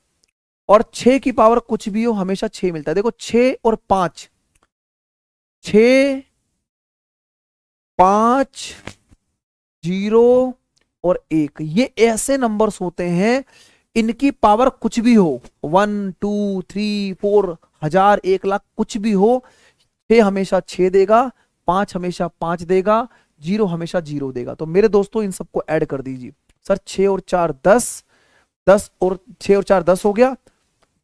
और 6 की पावर कुछ भी हो हमेशा 6 मिलता है। देखो 6 और 5, 6 5 0 और 1, ये ऐसे नंबर्स होते हैं इनकी पावर कुछ भी हो, 1 2 3 4 1000 1 लाख कुछ भी हो, 6 हमेशा 6 देगा, 5 हमेशा 5 देगा, 0 हमेशा 0 देगा। तो मेरे दोस्तों इन सबको ऐड कर दीजिए। सर 6 और 4 10, 10 और 6 और 4 10 हो गया,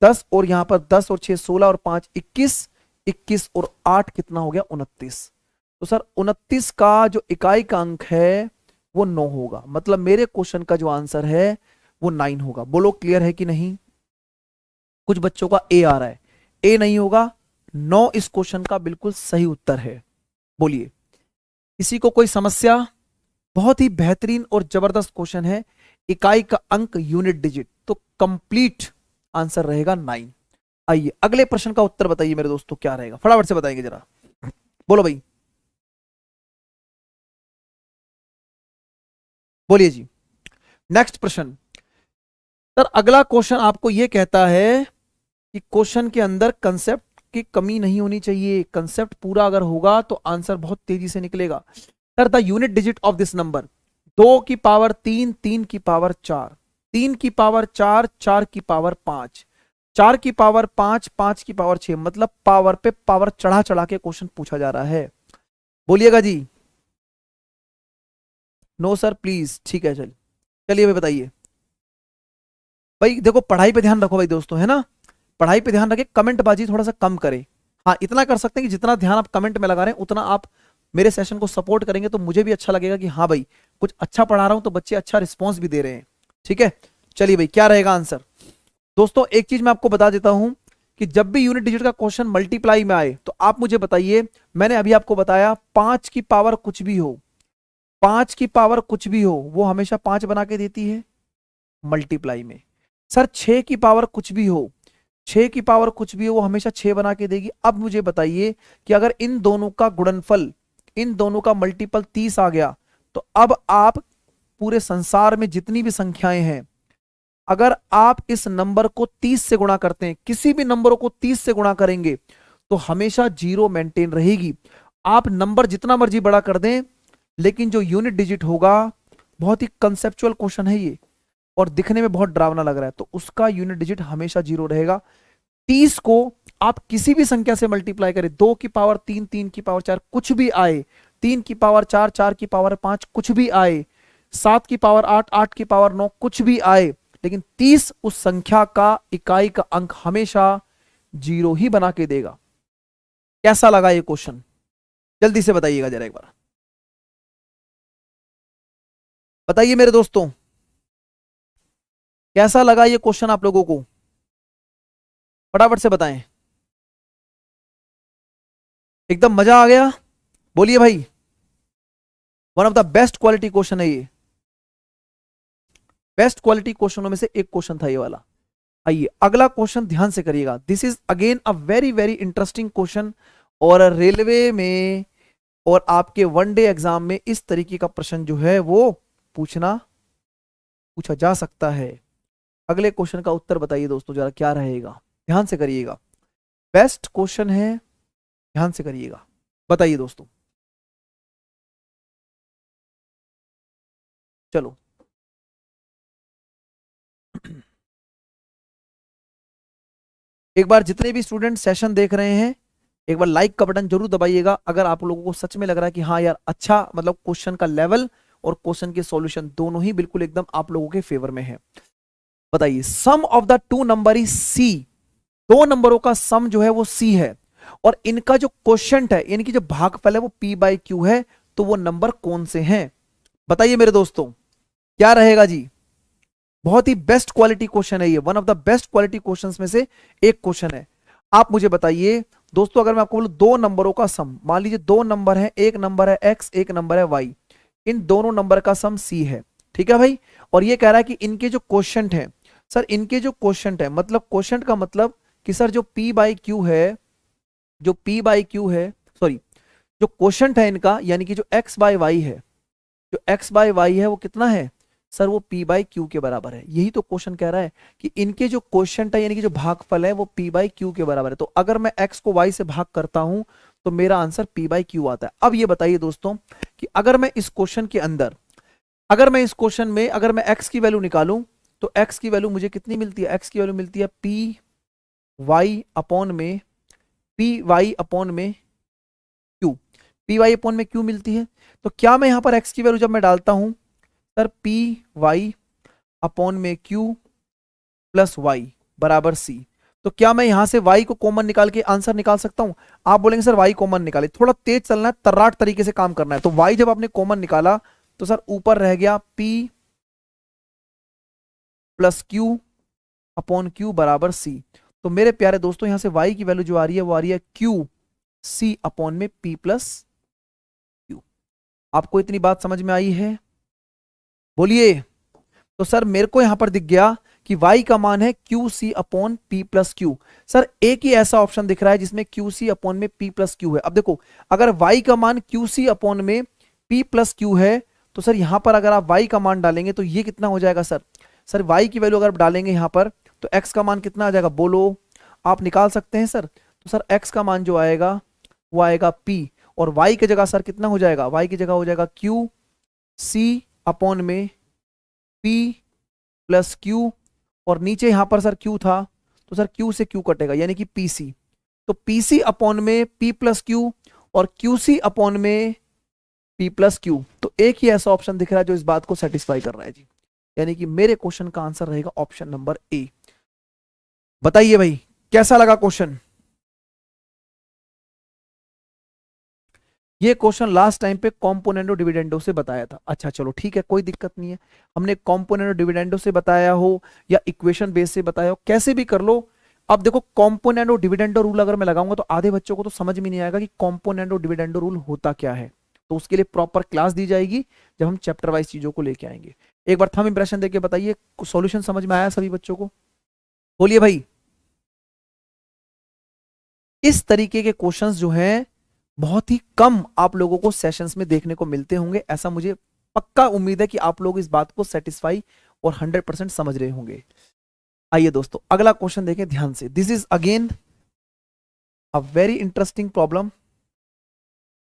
10 और यहां पर 10 और 6 16 और 5 21, 21 और 8 कितना हो गया 29। तो सर 29 का जो इकाई का अंक है वो 9 होगा, मतलब मेरे क्वेश्चन का जो आंसर है वो 9 होगा। बोलो क्लियर है कि नहीं? कुछ बच्चों का ए आ रहा है, ए नहीं होगा, 9 इस क्वेश्चन का बिल्कुल सही उत्तर है। बोलिए किसी को कोई समस्या? बहुत ही बेहतरीन और जबरदस्त क्वेश्चन है, इकाई का अंक यूनिट डिजिट, तो कंप्लीट आंसर रहेगा 9। आइए अगले प्रश्न का उत्तर बताइए मेरे दोस्तों, क्या रहेगा फटाफट से बताएंगे जरा, बोलो भाई, बोलिए जी। नेक्स्ट प्रश्न सर, अगला क्वेश्चन आपको यह कहता है कि क्वेश्चन के अंदर कंसेप्ट की कमी नहीं होनी चाहिए, कंसेप्ट पूरा अगर होगा तो आंसर बहुत तेजी से निकलेगा। Sir the unit digit of this number, 2 की पावर 3, 3 की पावर 4, 3 की पावर 4, 4 की पावर 5, 4 की पावर 5, 5 की पावर 6, मतलब पावर पे पावर चढ़ा चढ़ा के क्वेश्चन पूछा जा रहा है। बोलिएगा जी। नो सर प्लीज, ठीक है चलिए भाई बताइए। भाई देखो पढ़ाई पे ध्यान रखो भाई दोस्तों, है ना, पढ़ाई पे ध्यान रखे, कमेंट बाजी थोड़ा सा कम करें। हाँ इतना कर सकते हैं कि जितना ध्यान आप कमेंट में लगा रहे हैं उतना आप मेरे सेशन को सपोर्ट करेंगे तो मुझे भी अच्छा लगेगा कि हाँ भाई कुछ अच्छा पढ़ा रहा हूं तो बच्चे अच्छा रिस्पॉन्स भी दे रहे हैं, ठीक है। चलिए भाई क्या रहेगा आंसर? दोस्तों एक चीज मैं आपको बता देता हूं कि जब भी यूनिट डिजिट का क्वेश्चन मल्टीप्लाई में आए तो आप मुझे बताइए, मैंने अभी आपको बताया 5 की पावर कुछ भी हो, 5 की पावर कुछ भी हो वो हमेशा 5 बना के देती है मल्टीप्लाई में। सर 6 की पावर कुछ भी हो, 6 की पावर कुछ भी हो वो हमेशा 6 बना के देगी। अब मुझे बताइए कि अगर इन दोनों का गुणनफल, इन दोनों का मल्टीपल 30 आ गया तो अब आप पूरे संसार में जितनी भी संख्याएं हैं, अगर आप इस नंबर को 30 से गुणा करते हैं, किसी भी नंबरों को 30 से गुणा करेंगे तो हमेशा 0 मेंटेन रहेगी। आप नंबर जितना मर्जी बड़ा कर दें लेकिन जो यूनिट डिजिट होगा, बहुत ही कंसेप्चुअल क्वेश्चन है ये और दिखने में बहुत डरावना लग रहा है, तो उसका यूनिट डिजिट हमेशा 0 रहेगा। 30 को आप किसी भी संख्या से मल्टीप्लाई करें, 2 की पावर 3, 3 की पावर 4 कुछ भी आए, 3 की पावर 4, 4 की पावर 5 कुछ भी आए, 7 की पावर 8, 8 की पावर 9 कुछ भी आए, लेकिन 30 उस संख्या का इकाई का अंक हमेशा 0 ही बना के देगा। कैसा लगा ये क्वेश्चन? जल्दी से बताइएगा जरा एक बार, बताइए मेरे दोस्तों कैसा लगा ये क्वेश्चन आप लोगों को, फटाफट से बताएं। एकदम मजा आ गया? बोलिए भाई, one of the best quality question है ये, बेस्ट क्वालिटी क्वेश्चनों में से एक क्वेश्चन था ये वाला। आइए अगला क्वेश्चन ध्यान से करिएगा, this is again a very very interesting question और रेलवे में और आपके वन डे एग्जाम में इस तरीके का प्रश्न जो है वो पूछा जा सकता है। अगले क्वेश्चन का उत्तर बताइए दोस्तों जरा क्या रहेगा, ध्यान से करिएगा, बेस्ट क्वेश्चन है, ध्यान से करिएगा, बताइए दोस्तों। चलो एक बार जितने भी स्टूडेंट सेशन देख रहे हैं एक बार लाइक का बटन जरूर दबाइएगा अगर आप लोगों को सच में लग रहा है कि हाँ यार अच्छा मतलब क्वेश्चन का लेवल और क्वेश्चन के सॉल्यूशन दोनों ही बिल्कुल एकदम आप लोगों के फेवर में है। बताइए sum of the two number is C, दो नंबरों का सम जो है वो सी है और इनका जो क्वोशिएंट है यानी कि जो भागफल है वो पी बाई क्यू है, तो वो नंबर कौन से हैं? बताइए मेरे दोस्तों क्या रहेगा जी। बहुत ही बेस्ट क्वालिटी क्वेश्चन है ये, one of the best quality questions में से एक क्वेश्चन है। आप मुझे बताइए दोस्तों अगर मैं आपको बोलूं दो नंबरों का सम, मान लीजिए दो नंबर है, एक नंबर है x एक नंबर है y, इन दोनों नंबर का सम c है, ठीक है भाई। और ये कह रहा है कि इनके जो क्वोशिएंट है सर, इनके जो क्वोशिएंट है मतलब क्वोशिएंट का मतलब कि सर जो p बाई क्यू है, जो p बाई क्यू है सॉरी जो क्वोशिएंट है इनका यानी कि जो x बाई वाई है, जो x बाई वाई है वो कितना है सर, वो p बाई क्यू के बराबर है। यही तो क्वेश्चन कह रहा है कि इनके जो क्वोशिएंट है यानी कि जो भागफल है वो p बाई क्यू के बराबर है। तो अगर मैं x को y से भाग करता हूं तो मेरा आंसर p बाई क्यू आता है। अब ये बताइए दोस्तों कि अगर मैं इस क्वेश्चन के अंदर, अगर मैं इस क्वेश्चन में अगर मैं x की वैल्यू निकालूं तो x की वैल्यू मुझे कितनी मिलती है, x की वैल्यू मिलती है p वाई अपॉन में क्यू, पी वाई अपॉन में क्यू मिलती है। तो क्या मैं यहां पर x की वैल्यू जब मैं डालता हूं सर पी वाई अपॉन में क्यू प्लस वाई बराबर सी, तो क्या मैं यहां से y को कॉमन निकाल के आंसर निकाल सकता हूं? आप बोलेंगे सर y कॉमन निकाले, थोड़ा तेज चलना है, तर्राट तरीके से काम करना है। तो y जब आपने कॉमन निकाला तो सर ऊपर रह गया p plus Q upon Q बराबर सी। तो मेरे प्यारे दोस्तों यहां से y की वैल्यू जो आ रही है वो आ रही है क्यू सी अपॉन में p प्लस क्यू। आपको इतनी बात समझ में आई है? बोलिए। तो सर मेरे को यहां पर दिख गया कि y का मान है q c upon p plus q. Sir एक ही ऐसा ऑप्शन दिख रहा है जिसमें क्यू सी अपॉन में पी प्लस क्यू है। अब देखो अगर y का मान क्यू सी अपॉन में पी प्लस क्यू है तो सर यहां पर अगर आप y का मान डालेंगे तो ये कितना हो जाएगा सर, सर y की वैल्यू अगर आप डालेंगे यहां पर तो x का मान कितना आ जाएगा, बोलो आप निकाल सकते हैं सर। तो सर x का मान जो आएगा वो आएगा p और y की जगह सर कितना हो जाएगा, y की जगह हो जाएगा क्यू सी अपॉन में p प्लस क्यू और नीचे यहां पर सर क्यू था तो सर क्यू से क्यू कटेगा यानी कि पीसी, तो पीसी अपॉन में पी प्लस क्यू और क्यूसी अपॉन में पी प्लस क्यू। तो एक ही ऐसा ऑप्शन दिख रहा है जो इस बात को सेटिस्फाई कर रहा है जी, यानी कि मेरे क्वेश्चन का आंसर रहेगा ऑप्शन नंबर ए। बताइए भाई कैसा लगा क्वेश्चन? ये क्वेश्चन लास्ट टाइम पे कॉम्पोनेंटो डिविडेंडो से बताया था। अच्छा चलो ठीक है कोई दिक्कत नहीं है, हमने कॉम्पोनेंटो डिविडेंडो से बताया हो या इक्वेशन बेस से बताया हो कैसे भी कर लो। अब देखो कॉम्पोनेंटो डिविडेंडो रूल अगर मैं लगाऊंगा तो आधे बच्चों को तो समझ में नहीं आएगा कि कॉम्पोनेंटो डिविडेंडो रूल होता क्या है, तो उसके लिए प्रॉपर क्लास दी जाएगी जब हम चैप्टर वाइज चीजों को लेके आएंगे। एक बार थंब इंप्रेशन देके बताइए सॉल्यूशन समझ में आया सभी बच्चों को? बोलिए भाई। इस तरीके के क्वेश्चंस जो हैं बहुत ही कम आप लोगों को सेशंस में देखने को मिलते होंगे, ऐसा मुझे पक्का उम्मीद है कि आप लोग इस बात को सेटिस्फाई और 100% समझ रहे होंगे। आइए दोस्तों अगला क्वेश्चन देखें ध्यान से। This is again a very interesting problem,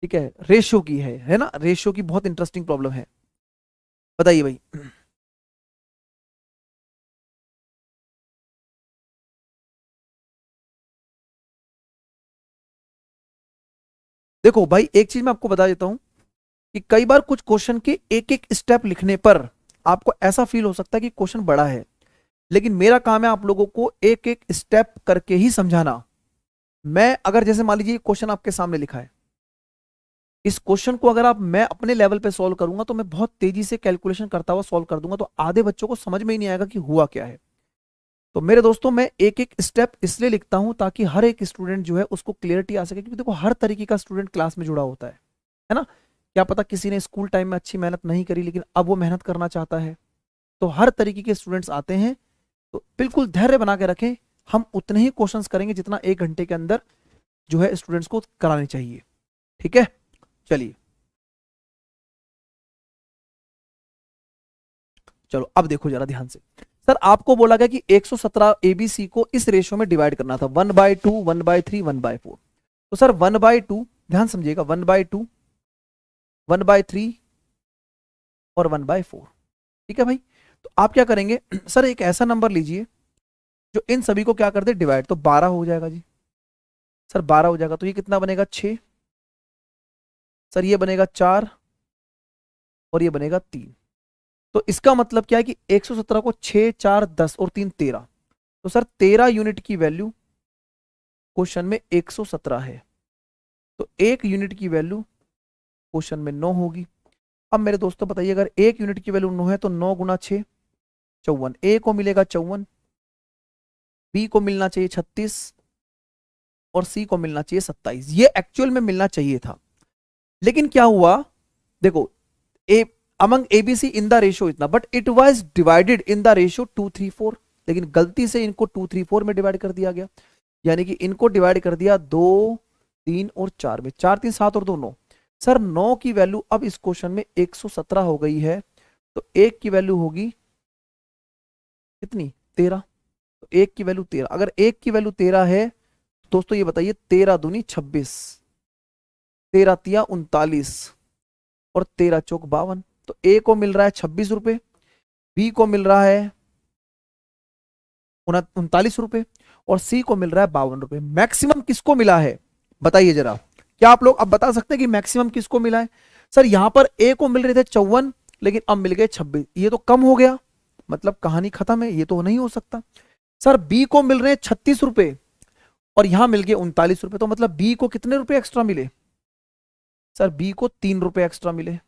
ठीक है, रेशियो की है ना, रेशियो की बहुत इंटरेस्टिंग प्रॉब्लम है। बताइए भाई। देखो भाई एक चीज मैं आपको बता देता हूं कि कई बार कुछ क्वेश्चन के एक एक स्टेप लिखने पर आपको ऐसा फील हो सकता है कि क्वेश्चन बड़ा है, लेकिन मेरा काम है आप लोगों को एक एक स्टेप करके ही समझाना। मैं अगर जैसे मान लीजिए क्वेश्चन आपके सामने लिखा है, इस क्वेश्चन को अगर आप मैं अपने लेवल पे सॉल्व करूंगा तो मैं बहुत तेजी से कैलकुलेशन करता हुआ सॉल्व कर दूंगा, तो आधे बच्चों को समझ में ही नहीं आएगा कि हुआ क्या है। तो मेरे दोस्तों मैं एक एक स्टेप इसलिए लिखता हूं ताकि हर एक स्टूडेंट जो है उसको क्लियरिटी आ सके, क्योंकि देखो हर तरीके का स्टूडेंट क्लास में जुड़ा होता है ना। क्या पता किसी ने स्कूल टाइम में अच्छी मेहनत नहीं करी लेकिन अब वो मेहनत करना चाहता है, तो हर तरीके के स्टूडेंट्स आते हैं। तो बिल्कुल धैर्य बना के रखें, हम उतने ही क्वेश्चंस करेंगे जितना 1 घंटे के अंदर जो है स्टूडेंट्स को कराने चाहिए, ठीक है। चलिए चलो अब देखो जरा ध्यान से। सर आपको बोला गया कि 117 एबीसी को इस रेशो में डिवाइड करना था, 1/2, 1/3, 1/4। तो सर 1/2, ध्यान समझिएगा, 1/2, 1/3 और 1/4। ठीक है भाई। तो आप क्या करेंगे सर, एक ऐसा नंबर लीजिए जो इन सभी को क्या कर दे, डिवाइड। तो 12 हो जाएगा जी। सर 12 हो जाएगा तो ये कितना बनेगा, 6। सर ये बनेगा 4 और ये बनेगा 3। तो इसका मतलब क्या है कि 117 को 6, 4, 10 और 3 13। तो सर 13 यूनिट की वैल्यू क्वेश्चन में 117 है। तो 1 यूनिट की वैल्यू क्वेश्चन में 9 होगी। अब मेरे दोस्तों बताइए, अगर 1 यूनिट की वैल्यू 9 है तो 9 गुना 6 54। ए को मिलेगा 54, बी को मिलना चाहिए 36 और सी को मिलना चाहिए 27। ये एक्चुअल में मिलना चाहिए था, लेकिन क्या हुआ देखो, A among ABC in the ratio इतना, but it was divided in the ratio 2 3 4। लेकिन गलती से इनको 2 3 4 में डिवाइड कर दिया गया, यानी कि इनको डिवाइड कर दिया 2 3 और 4 में। 4 3 7 और 2 9। सर 9 की वैल्यू अब इस क्वेश्चन में 117 हो गई है, तो 1 की वैल्यू होगी कितनी, 13। तो 1 की वैल्यू 13, अगर 1 की वैल्यू 13 है दोस्तों ये बताइए, 13 दूनी 26, 13 तिया 39 और 13 चौक 52। तो ए को मिल रहा है 26 रुपए, बी को मिल रहा है 39 रुपए और सी को मिल रहा है 52 रुपए। मैक्सिमम किसको मिला है बताइए जरा, क्या आप लोग अब बता सकते हैं कि मैक्सिमम किसको मिला है? सर यहां पर ए को मिल रहे थे 54, लेकिन अब मिल गए 26। ये तो कम हो गया, मतलब कहानी खत्म है, ये तो नहीं हो सकता। सर बी को मिल रहे हैं 36 रुपए और यहां मिल गए 39 रुपए, तो मतलब बी को कितने रुपए एक्स्ट्रा मिले? सर बी को 3 रुपए एक्स्ट्रा मिले,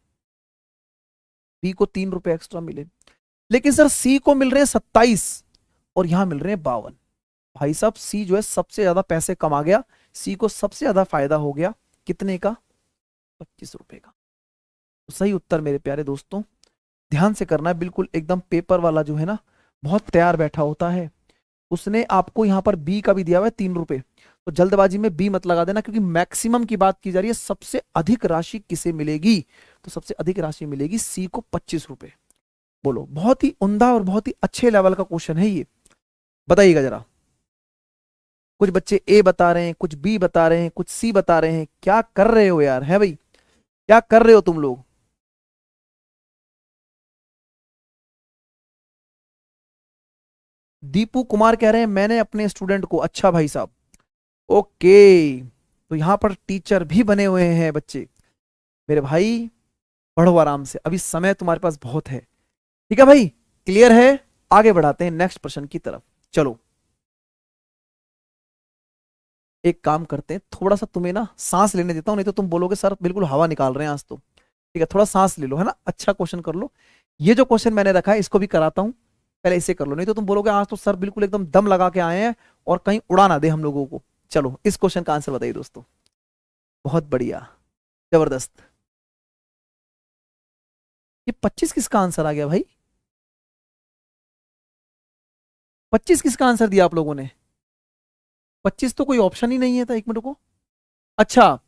बी को 3 रुपए एक्स्ट्रा मिले। लेकिन सर सी को मिल रहे हैं 27 और यहां मिल रहे हैं 52। भाई साहब सी जो है सबसे ज्यादा पैसे कमा गया, सी को सबसे ज्यादा फायदा हो गया, कितने का, 25 रुपए का। तो सही उत्तर मेरे प्यारे दोस्तों, ध्यान से करना है, बिल्कुल एकदम पेपर वाला जो है ना बहुत तैयार बैठा होता है। उसने आपको यहाँ पर बी का भी दिया हुआ है 3 रुपए, तो जल्दबाजी में बी मत लगा देना, क्योंकि मैक्सिमम की बात की जा रही है। सबसे अधिक राशि किसे मिलेगी? तो सबसे अधिक राशि मिलेगी सी को, 25 रुपए। बोलो, बहुत ही उम्दा और बहुत ही अच्छे लेवल का क्वेश्चन है ये। बताइएगा जरा, कुछ बच्चे ए बता रहे हैं, कुछ बी बता रहे हैं, कुछ सी बता रहे हैं। क्या कर रहे हो यार, है भाई, क्या कर रहे हो तुम लोग? दीपू कुमार कह रहे हैं मैंने अपने स्टूडेंट को, अच्छा भाई साहब, ओके। तो यहां पर टीचर भी बने हुए हैं बच्चे। मेरे भाई पढ़ो आराम से, अभी समय तुम्हारे पास बहुत है। ठीक है भाई, क्लियर है? आगे बढ़ाते हैं नेक्स्ट प्रश्न की तरफ। चलो एक काम करते हैं, थोड़ा सा तुम्हें ना सांस लेने देता हूं, नहीं तो तुम बोलोगे सर बिल्कुल हवा निकाल रहे हैं आज तो। ठीक है, थोड़ा सांस ले लो, है ना, अच्छा क्वेश्चन कर लो। ये जो क्वेश्चन मैंने रखा है इसको भी कराता हूं, पहले इसे कर लो, नहीं तो तुम बोलोगे आज तो सर बिल्कुल एकदम दम लगा के आए हैं और कहीं उड़ा ना दे हम लोगों को। चलो इस क्वेश्चन का आंसर बताइए दोस्तों। बहुत बढ़िया, जबरदस्त। ये 25 किसका आंसर आ गया भाई? 25 किसका आंसर दिया आप लोगों ने? 25 तो कोई ऑप्शन ही नहीं है था, एक मिनट को। अच्छा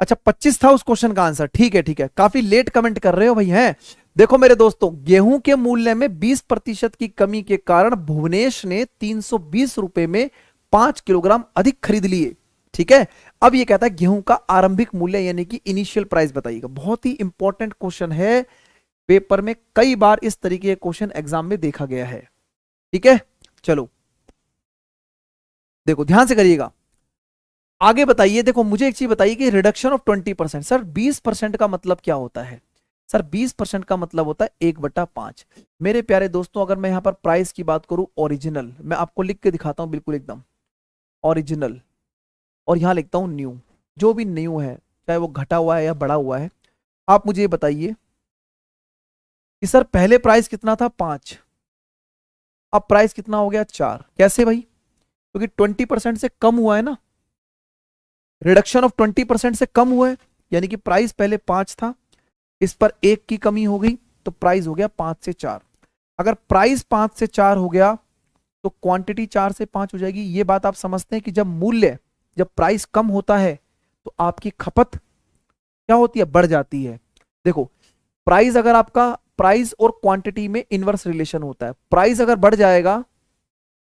अच्छा, 25 था उस क्वेश्चन का आंसर, ठीक है ठीक है, काफी लेट कमेंट कर रहे हो भाई हैं। देखो मेरे दोस्तों, गेहूं के मूल्य में 20% की कमी के कारण भुवनेश ने 320 रुपए में 5 किलोग्राम अधिक खरीद लिए। ठीक है, अब ये कहता है गेहूं का आरंभिक मूल्य यानी कि इनिशियल प्राइस बताइएगा। बहुत ही इंपॉर्टेंट क्वेश्चन है, पेपर में कई बार इस तरीके के क्वेश्चन एग्जाम में देखा गया है। ठीक है, चलो देखो ध्यान से करिएगा, आगे बताइए। देखो मुझे एक चीज बताइए कि रिडक्शन ऑफ 20%, सर 20% का मतलब क्या होता है? सर 20% का मतलब होता है 1/5। मेरे प्यारे दोस्तों, अगर मैं यहां पर प्राइस की बात करूं ओरिजिनल, मैं आपको लिख के दिखाता हूं बिल्कुल एकदम ओरिजिनल, और यहां लिखता हूं न्यू। जो भी न्यू है, चाहे वो घटा हुआ है या बढ़ा हुआ है, आप मुझे ये बताइए कि सर पहले प्राइस कितना था, 5, अब प्राइस कितना हो गया, 4। कैसे भाई? क्योंकि 20% से कम हुआ है ना, रिडक्शन ऑफ 20% से कम हुआ है, यानी कि प्राइस पहले 5 था, इस पर 1 की कमी हो गई, तो प्राइस हो गया 5 से 4। अगर प्राइस 5 से 4 हो गया तो क्वांटिटी 4 से 5 हो जाएगी। ये बात आप समझते हैं कि जब मूल्य, जब प्राइस कम होता है तो आपकी खपत क्या होती है, बढ़ जाती है। देखो प्राइस, अगर आपका प्राइस और क्वांटिटी में इनवर्स रिलेशन होता है, प्राइस अगर बढ़ जाएगा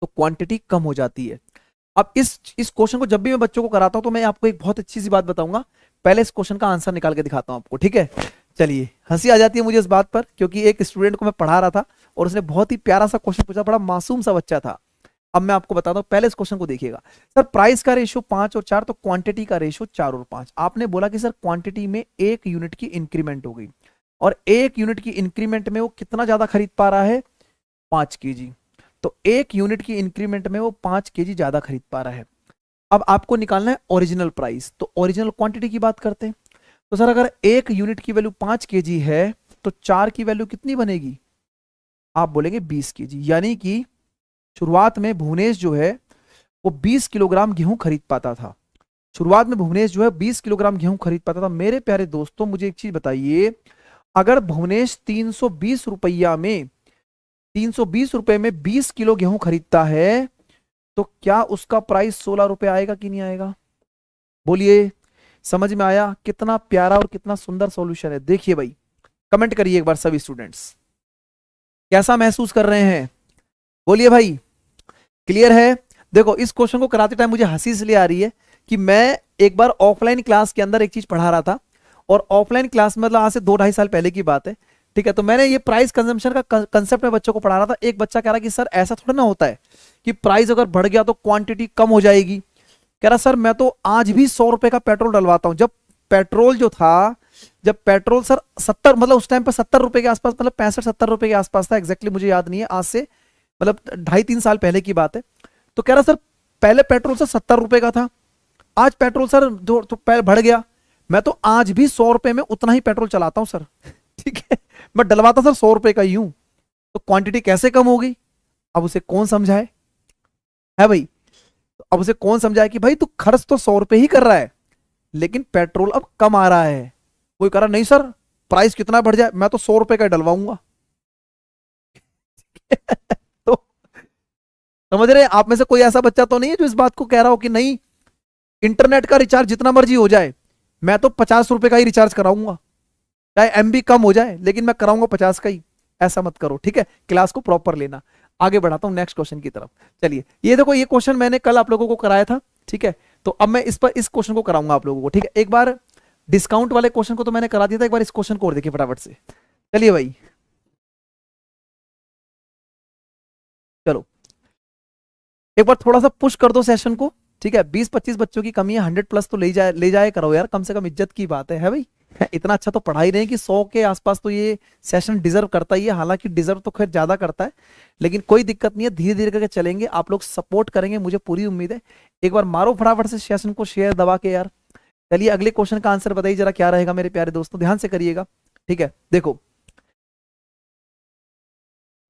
तो क्वांटिटी कम हो जाती है। अब इस क्वेश्चन को जब भी मैं बच्चों को कराता हूं तो मैं आपको एक बहुत अच्छी सी बात बताऊंगा। पहले इस क्वेश्चन का आंसर निकाल के दिखाता हूं आपको, ठीक है। चलिए, हंसी आ जाती है मुझे इस बात पर, क्योंकि एक स्टूडेंट को मैं पढ़ा रहा था और उसने बहुत ही प्यारा सा क्वेश्चन पूछा, बड़ा मासूम सा बच्चा था। अब मैं आपको बताता हूं, पहले इस क्वेश्चन को देखिएगा। सर प्राइस का रेशियो 5 और 4, तो क्वांटिटी का रेशियो 4 और 5। आपने बोला कि सर क्वांटिटी में 1 यूनिट की इंक्रीमेंट हो गई, और 1 यूनिट की इंक्रीमेंट में वो कितना ज्यादा खरीद पा रहा है, 5 केजी। तो 1 यूनिट की इंक्रीमेंट में वो 5 केजी ज्यादा खरीद पा रहा है। अब आपको निकालना है ओरिजिनल प्राइस, तो ओरिजिनल क्वांटिटी की बात करते हैं। तो सर अगर 1 यूनिट की वैल्यू 5 केजी है तो 4 की वैल्यू कितनी बनेगी, आप बोलेंगे 20 केजी। यानी कि शुरुआत में भुवनेश जो है वो 20 किलोग्राम गेहूं खरीद पाता था। शुरुआत में भुवनेश जो है 20 किलोग्राम गेहूं खरीद पाता था। मेरे प्यारे दोस्तों मुझे एक चीज बताइए, अगर भुवनेश 320 रुपया में 320 रुपए में 20 किलो गेहूं खरीदता है तो क्या उसका प्राइस 16 रुपए आएगा कि नहीं आएगा, बोलिए। समझ में आया कितना प्यारा और कितना सुंदर सॉल्यूशन है। देखिए भाई, कमेंट करिए एक बार सभी स्टूडेंट्स, कैसा महसूस कर रहे हैं, बोलिए भाई, क्लियर है। देखो इस क्वेश्चन को कराते टाइम मुझे हंसी इसलिए आ रही है कि मैं एक बार ऑफलाइन क्लास के अंदर एक चीज पढ़ा रहा था, और ऑफलाइन क्लास में मतलब आज से 2-2.5 साल पहले की बात है, ठीक है। तो मैंने ये प्राइस कंजम्पशन का कंसेप्ट में बच्चों को पढ़ा रहा था। एक बच्चा कह रहा कि सर ऐसा थोड़ा ना होता है कि प्राइस अगर बढ़ गया तो क्वांटिटी कम हो जाएगी। कह रहा सर मैं तो आज भी 100 रुपए का पेट्रोल डलवाता हूं। जब पेट्रोल जो था, जब पेट्रोल सर 70, मतलब उस टाइम पर 70 रुपए के आसपास, मतलब 65-70 रुपए के आसपास था, एग्जैक्टली मुझे याद नहीं है, आज से मतलब 2.5-3 साल पहले की बात है। तो कह रहा सर पहले पेट्रोल सर 70 रुपए का था, आज पेट्रोल सर तो पहले बढ़ गया, मैं तो आज भी 100 रुपए में उतना ही पेट्रोल चलाता हूं सर। ठीक है, मैं डलवाता सर 100 रुपए का ही हूं, तो क्वांटिटी कैसे कम होगी। अब उसे कौन समझाए, है भाई। तो अब उसे कौन समझाए कि भाई तू खर्च तो 100 रुपए ही कर रहा है, लेकिन पेट्रोल अब कम आ रहा है। कोई कह रहा नहीं सर प्राइस कितना बढ़ जाए, मैं तो 100 रुपए का डलवाऊंगा। तो समझ रहे हैं, आप में से कोई ऐसा बच्चा तो नहीं है जो इस बात को कह रहा हो कि नहीं, इंटरनेट का रिचार्ज जितना मर्जी हो जाए, मैं तो 50 रुपए का ही रिचार्ज कराऊंगा, चाहे एमबी कम हो जाए लेकिन मैं कराऊंगा 50 का ही। ऐसा मत करो, ठीक है, क्लास को प्रॉपर लेना। आगे बढ़ाता हूं नेक्स्ट क्वेश्चन की तरफ। चलिए, ये देखो, ये क्वेश्चन मैंने कल आप लोगों को कराया था, ठीक है। तो अब मैं इस क्वेश्चन को कराऊंगा आप लोगों को, ठीक है। एक बार डिस्काउंट वाले क्वेश्चन को तो मैंने करा दिया था, एक बार इस क्वेश्चन को और देखिए फटाफट से। चलिए भाई, चलो एक बार थोड़ा सा पुश कर दो सेशन को, ठीक है। 20-25 बच्चों की कमी है, 100+ तो ले जाए करो यार, कम से कम इज्जत की बात है भाई। इतना अच्छा तो पढ़ा ही रहे हैं कि 100 के आसपास तो ये सेशन डिजर्व करता ही है। हालांकि डिजर्व तो खैर ज्यादा करता है, लेकिन कोई दिक्कत नहीं है, धीरे धीरे करके चलेंगे, आप लोग सपोर्ट करेंगे, मुझे पूरी उम्मीद है। एक बार मारो फटाफट से सेशन को शेयर दबा के यार। चलिए अगले क्वेश्चन का आंसर बताइए जरा, क्या रहेगा मेरे प्यारे दोस्तों, ध्यान से करिएगा, ठीक है। देखो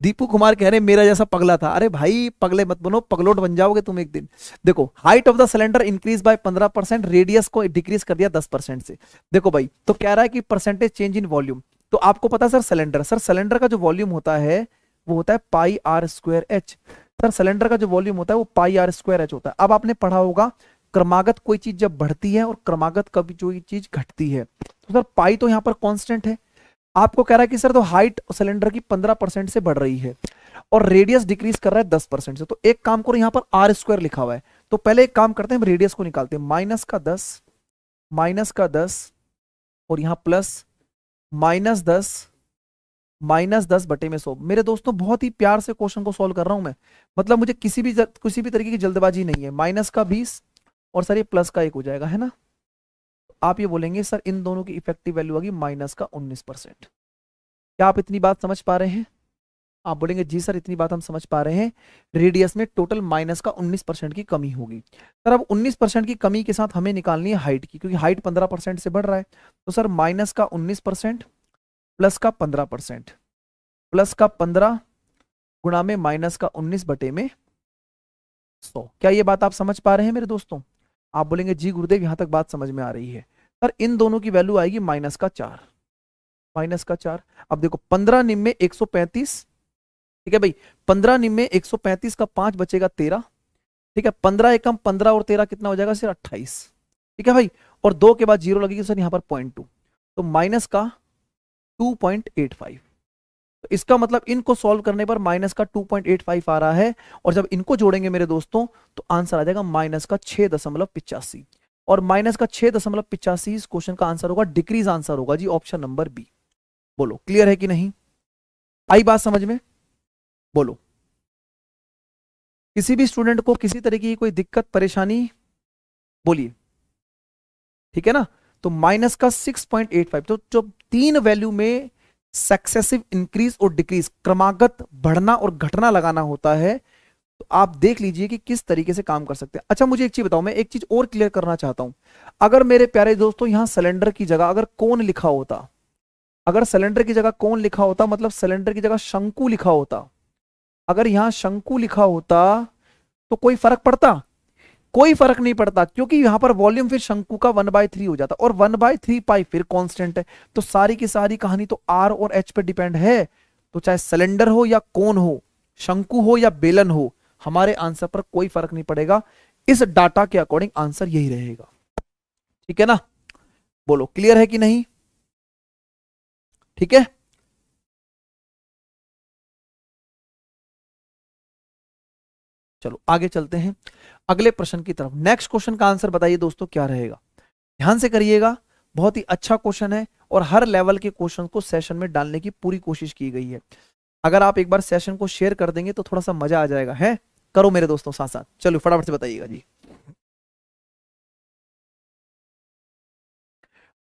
दीपू कुमार कह रहे हैं मेरा जैसा पगला था। अरे भाई पगले मत बनो, पगलोट बन जाओगे तुम एक दिन। देखो height of the cylinder increase by 15%, radius को डिक्रीज कर दिया 10% से। देखो भाई, तो कह रहा है कि परसेंटेज चेंज इन वॉल्यूम। तो आपको पता है सर सिलेंडर का जो वॉल्यूम होता है वो होता है pi r square h. Sir cylinder का जो वॉल्यूम होता है वो पाई आर स्क्वायर एच होता है। अब आपने पढ़ा होगा क्रमागत कोई चीज जब बढ़ती है और क्रमागत कभी जो चीज घटती है, तो सर पाई तो यहाँ पर कॉन्स्टेंट है। आपको कह रहा है कि सर तो हाइट सिलेंडर की 15% से बढ़ रही है और रेडियस डिक्रीज कर रहा है 10% से। तो एक काम करो, यहाँ पर आर स्क्वायर लिखा हुआ है, तो पहले एक काम करते हैं, हम रेडियस को निकालते हैं। -10 और यहाँ प्लस -10 बटे में 100। मेरे दोस्तों बहुत ही प्यार से क्वेश्चन को सोल्व कर रहा हूं मैं, मतलब मुझे किसी भी तरीके की जल्दबाजी नहीं है। -20 और सर ये प्लस का 1 हो जाएगा, है ना। आप ये बोलेंगे सर इन दोनों की इफेक्टिव वैल्यू आ गई -19%। क्या आप इतनी बात समझ पा रहे हैं। आप बोलेंगे जी सर इतनी बात हम समझ पा रहे हैं, रेडियस में टोटल -19% की कमी होगी। सर अब 19% की कमी के साथ हमें निकालनी है हाइट की, क्योंकि हाइट 15% से बढ़ रहा है। तो सर -19% प्लस का 15%, प्लस का 15 गुणा में -19 बटे में 100। क्या ये बात आप समझ पा रहे हैं मेरे दोस्तों। आप बोलेंगे जी गुरुदेव यहां तक बात समझ में आ रही है। सर इन दोनों की वैल्यू आएगी -4। अब देखो 15 निम में 135, ठीक है भाई, 15 निम में 135 का 5 बचेगा 13, ठीक है। 15 एकम 15 और 13 कितना हो जाएगा, सिर्फ 28। ठीक है भाई, और 2 के बाद 0 लगेगी सर यहाँ पर 0.2, तो माइनस का 2.85। तो इसका मतलब इनको सॉल्व करने पर माइनस का 2.85 आ रहा है, और जब इनको जोड़ेंगे मेरे दोस्तों तो आंसर आ जाएगा माइनस का 6.85, और माइनस का 6.85 इस क्वेश्चन का आंसर होगा, डिक्रीज आंसर होगा जी, ऑप्शन नंबर बी। बोलो क्लियर है कि नहीं, आई बात समझ में? बोलो, किसी भी स्टूडेंट को किसी तरीके की कोई दिक्कत परेशानी, बोलिए, ठीक है ना? तो माइनस का 6.85, तो जो 3 वैल्यू में सक्सेसिव इंक्रीज और डिक्रीज, क्रमागत बढ़ना और घटना लगाना होता है, तो आप देख लीजिए कि किस तरीके से काम कर सकते हैं। अच्छा मुझे एक चीज बताओ, मैं एक चीज और क्लियर करना चाहता हूं, अगर मेरे प्यारे दोस्तों यहां सिलेंडर की जगह अगर कोन लिखा होता, अगर सिलेंडर की जगह कोन लिखा होता, मतलब सिलेंडर की जगह शंकु लिखा होता, अगर यहां शंकु लिखा होता तो कोई फर्क पड़ता? कोई फर्क नहीं पड़ता, क्योंकि यहां पर वॉल्यूम फिर शंकु का 1/3 हो जाता, और 1/3 पाई फिर कांस्टेंट है, तो सारी की सारी कहानी तो आर और एच पे डिपेंड है। तो चाहे सिलेंडर हो या कोन हो, शंकु हो या बेलन हो, हमारे आंसर पर कोई फर्क नहीं पड़ेगा, इस डाटा के अकॉर्डिंग आंसर यही रहेगा। ठीक है ना? बोलो क्लियर है कि नहीं? ठीक है, चलो आगे चलते हैं अगले प्रश्न की तरफ। नेक्स्ट क्वेश्चन का आंसर बताइए दोस्तों क्या रहेगा, ध्यान से करिएगा, बहुत ही अच्छा क्वेश्चन है, और हर लेवल के क्वेश्चन को सेशन में डालने की पूरी कोशिश की गई है। अगर आप एक बार सेशन को शेयर कर देंगे तो थोड़ा सा मजा आ जाएगा, है? करो मेरे दोस्तों साथ साथ, चलो फटाफट से बताइएगा जी।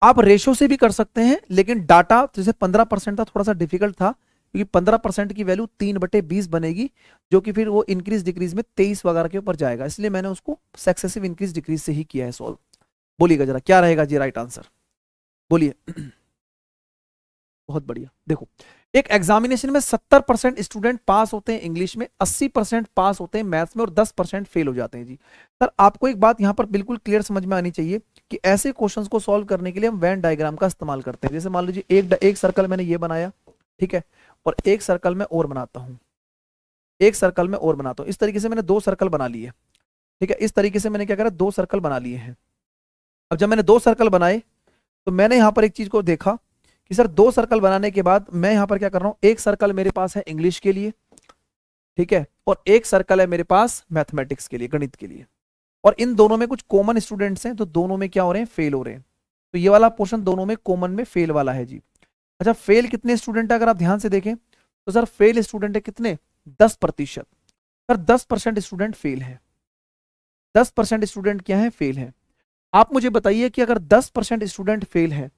आप रेशो से भी कर सकते हैं, लेकिन डाटा जैसे 15% था, थोड़ा सा डिफिकल्ट था, क्योंकि 15% की वैल्यू 3/20 बनेगी, जो कि फिर वो इंक्रीज डिक्रीज में 23 वगैरह के ऊपर जाएगा, इसलिए मैंने उसको सक्सेसिव इंक्रीज डिक्रीज से ही किया है सॉल्व। बोलिएगा जरा क्या रहेगा जी राइट आंसर, बोलिए। बहुत बढ़िया, देखो एक एग्जामिनेशन में 70% स्टूडेंट पास होते हैं इंग्लिश में, 80% पास होते हैं मैथ्स में, और 10% फेल हो जाते हैं जी। सर आपको एक बात यहाँ पर बिल्कुल क्लियर समझ में आनी चाहिए कि ऐसे क्वेश्चंस को सॉल्व करने के लिए हम वेन डायग्राम का इस्तेमाल करते हैं। जैसे मान लीजिए एक सर्कल मैंने ये बनाया, ठीक है, और एक सर्कल में और बनाता हूँ, एक सर्कल में और बनाता हूँ, इस तरीके से मैंने 2 सर्कल बना लिए, ठीक है, इस तरीके से मैंने क्या करा, 2 सर्कल बना लिए हैं। अब जब मैंने 2 सर्कल बनाए तो मैंने यहाँ पर एक चीज को देखा कि सर 2 सर्कल बनाने के बाद मैं यहाँ पर क्या कर रहा हूँ, एक सर्कल मेरे पास है इंग्लिश के लिए, ठीक है, और एक सर्कल है मेरे पास मैथमेटिक्स के लिए, गणित के लिए, और इन दोनों में कुछ कॉमन स्टूडेंट्स हैं, तो दोनों में क्या हो रहे हैं, फेल हो रहे हैं। तो ये वाला पोर्शन दोनों में कॉमन में फेल वाला है जी। अच्छा फेल कितने स्टूडेंट है, अगर आप ध्यान से देखें तो सर फेल स्टूडेंट है कितने, 10%। सर 10% स्टूडेंट फेल है, 10% स्टूडेंट क्या है, फेल है। आप मुझे बताइए कि अगर 10% स्टूडेंट फेल है,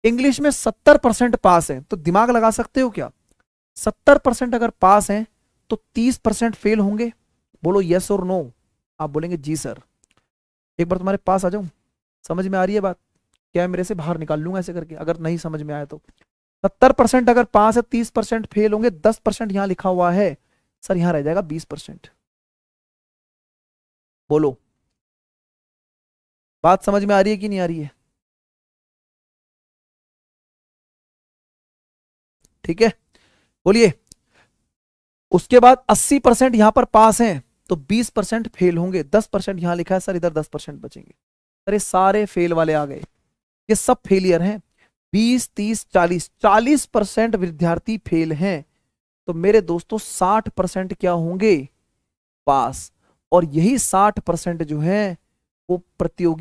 इंग्लिश में 70% पास है, तो दिमाग लगा सकते हो क्या, 70% अगर पास हैं तो 30% फेल होंगे? बोलो यस और नो। आप बोलेंगे जी सर, एक बार तुम्हारे पास आ जाऊं, समझ में आ रही है बात, क्या मेरे से बाहर निकाल लूंगा ऐसे करके, अगर नहीं समझ में आया तो। 70% अगर पास है, 30% फेल होंगे, 10% यहां लिखा हुआ है, सर यहां रह जाएगा 20%। बोलो बात समझ में आ रही है कि नहीं आ रही है? ठीक है, बोलिए। उसके बाद 80% यहां पर पास हैं, तो 20% फेल होंगे, 10% यहां लिखा है सर, इधर 10% बचेंगे। सर ये सारे फेल वाले आ गए, ये सब फेलियर हैं, 20 30 40, 40% विद्यार्थी फेल हैं, तो मेरे दोस्तों 60% क्या होंगे, पास। और यही 60% जो है वो प्रतियोगी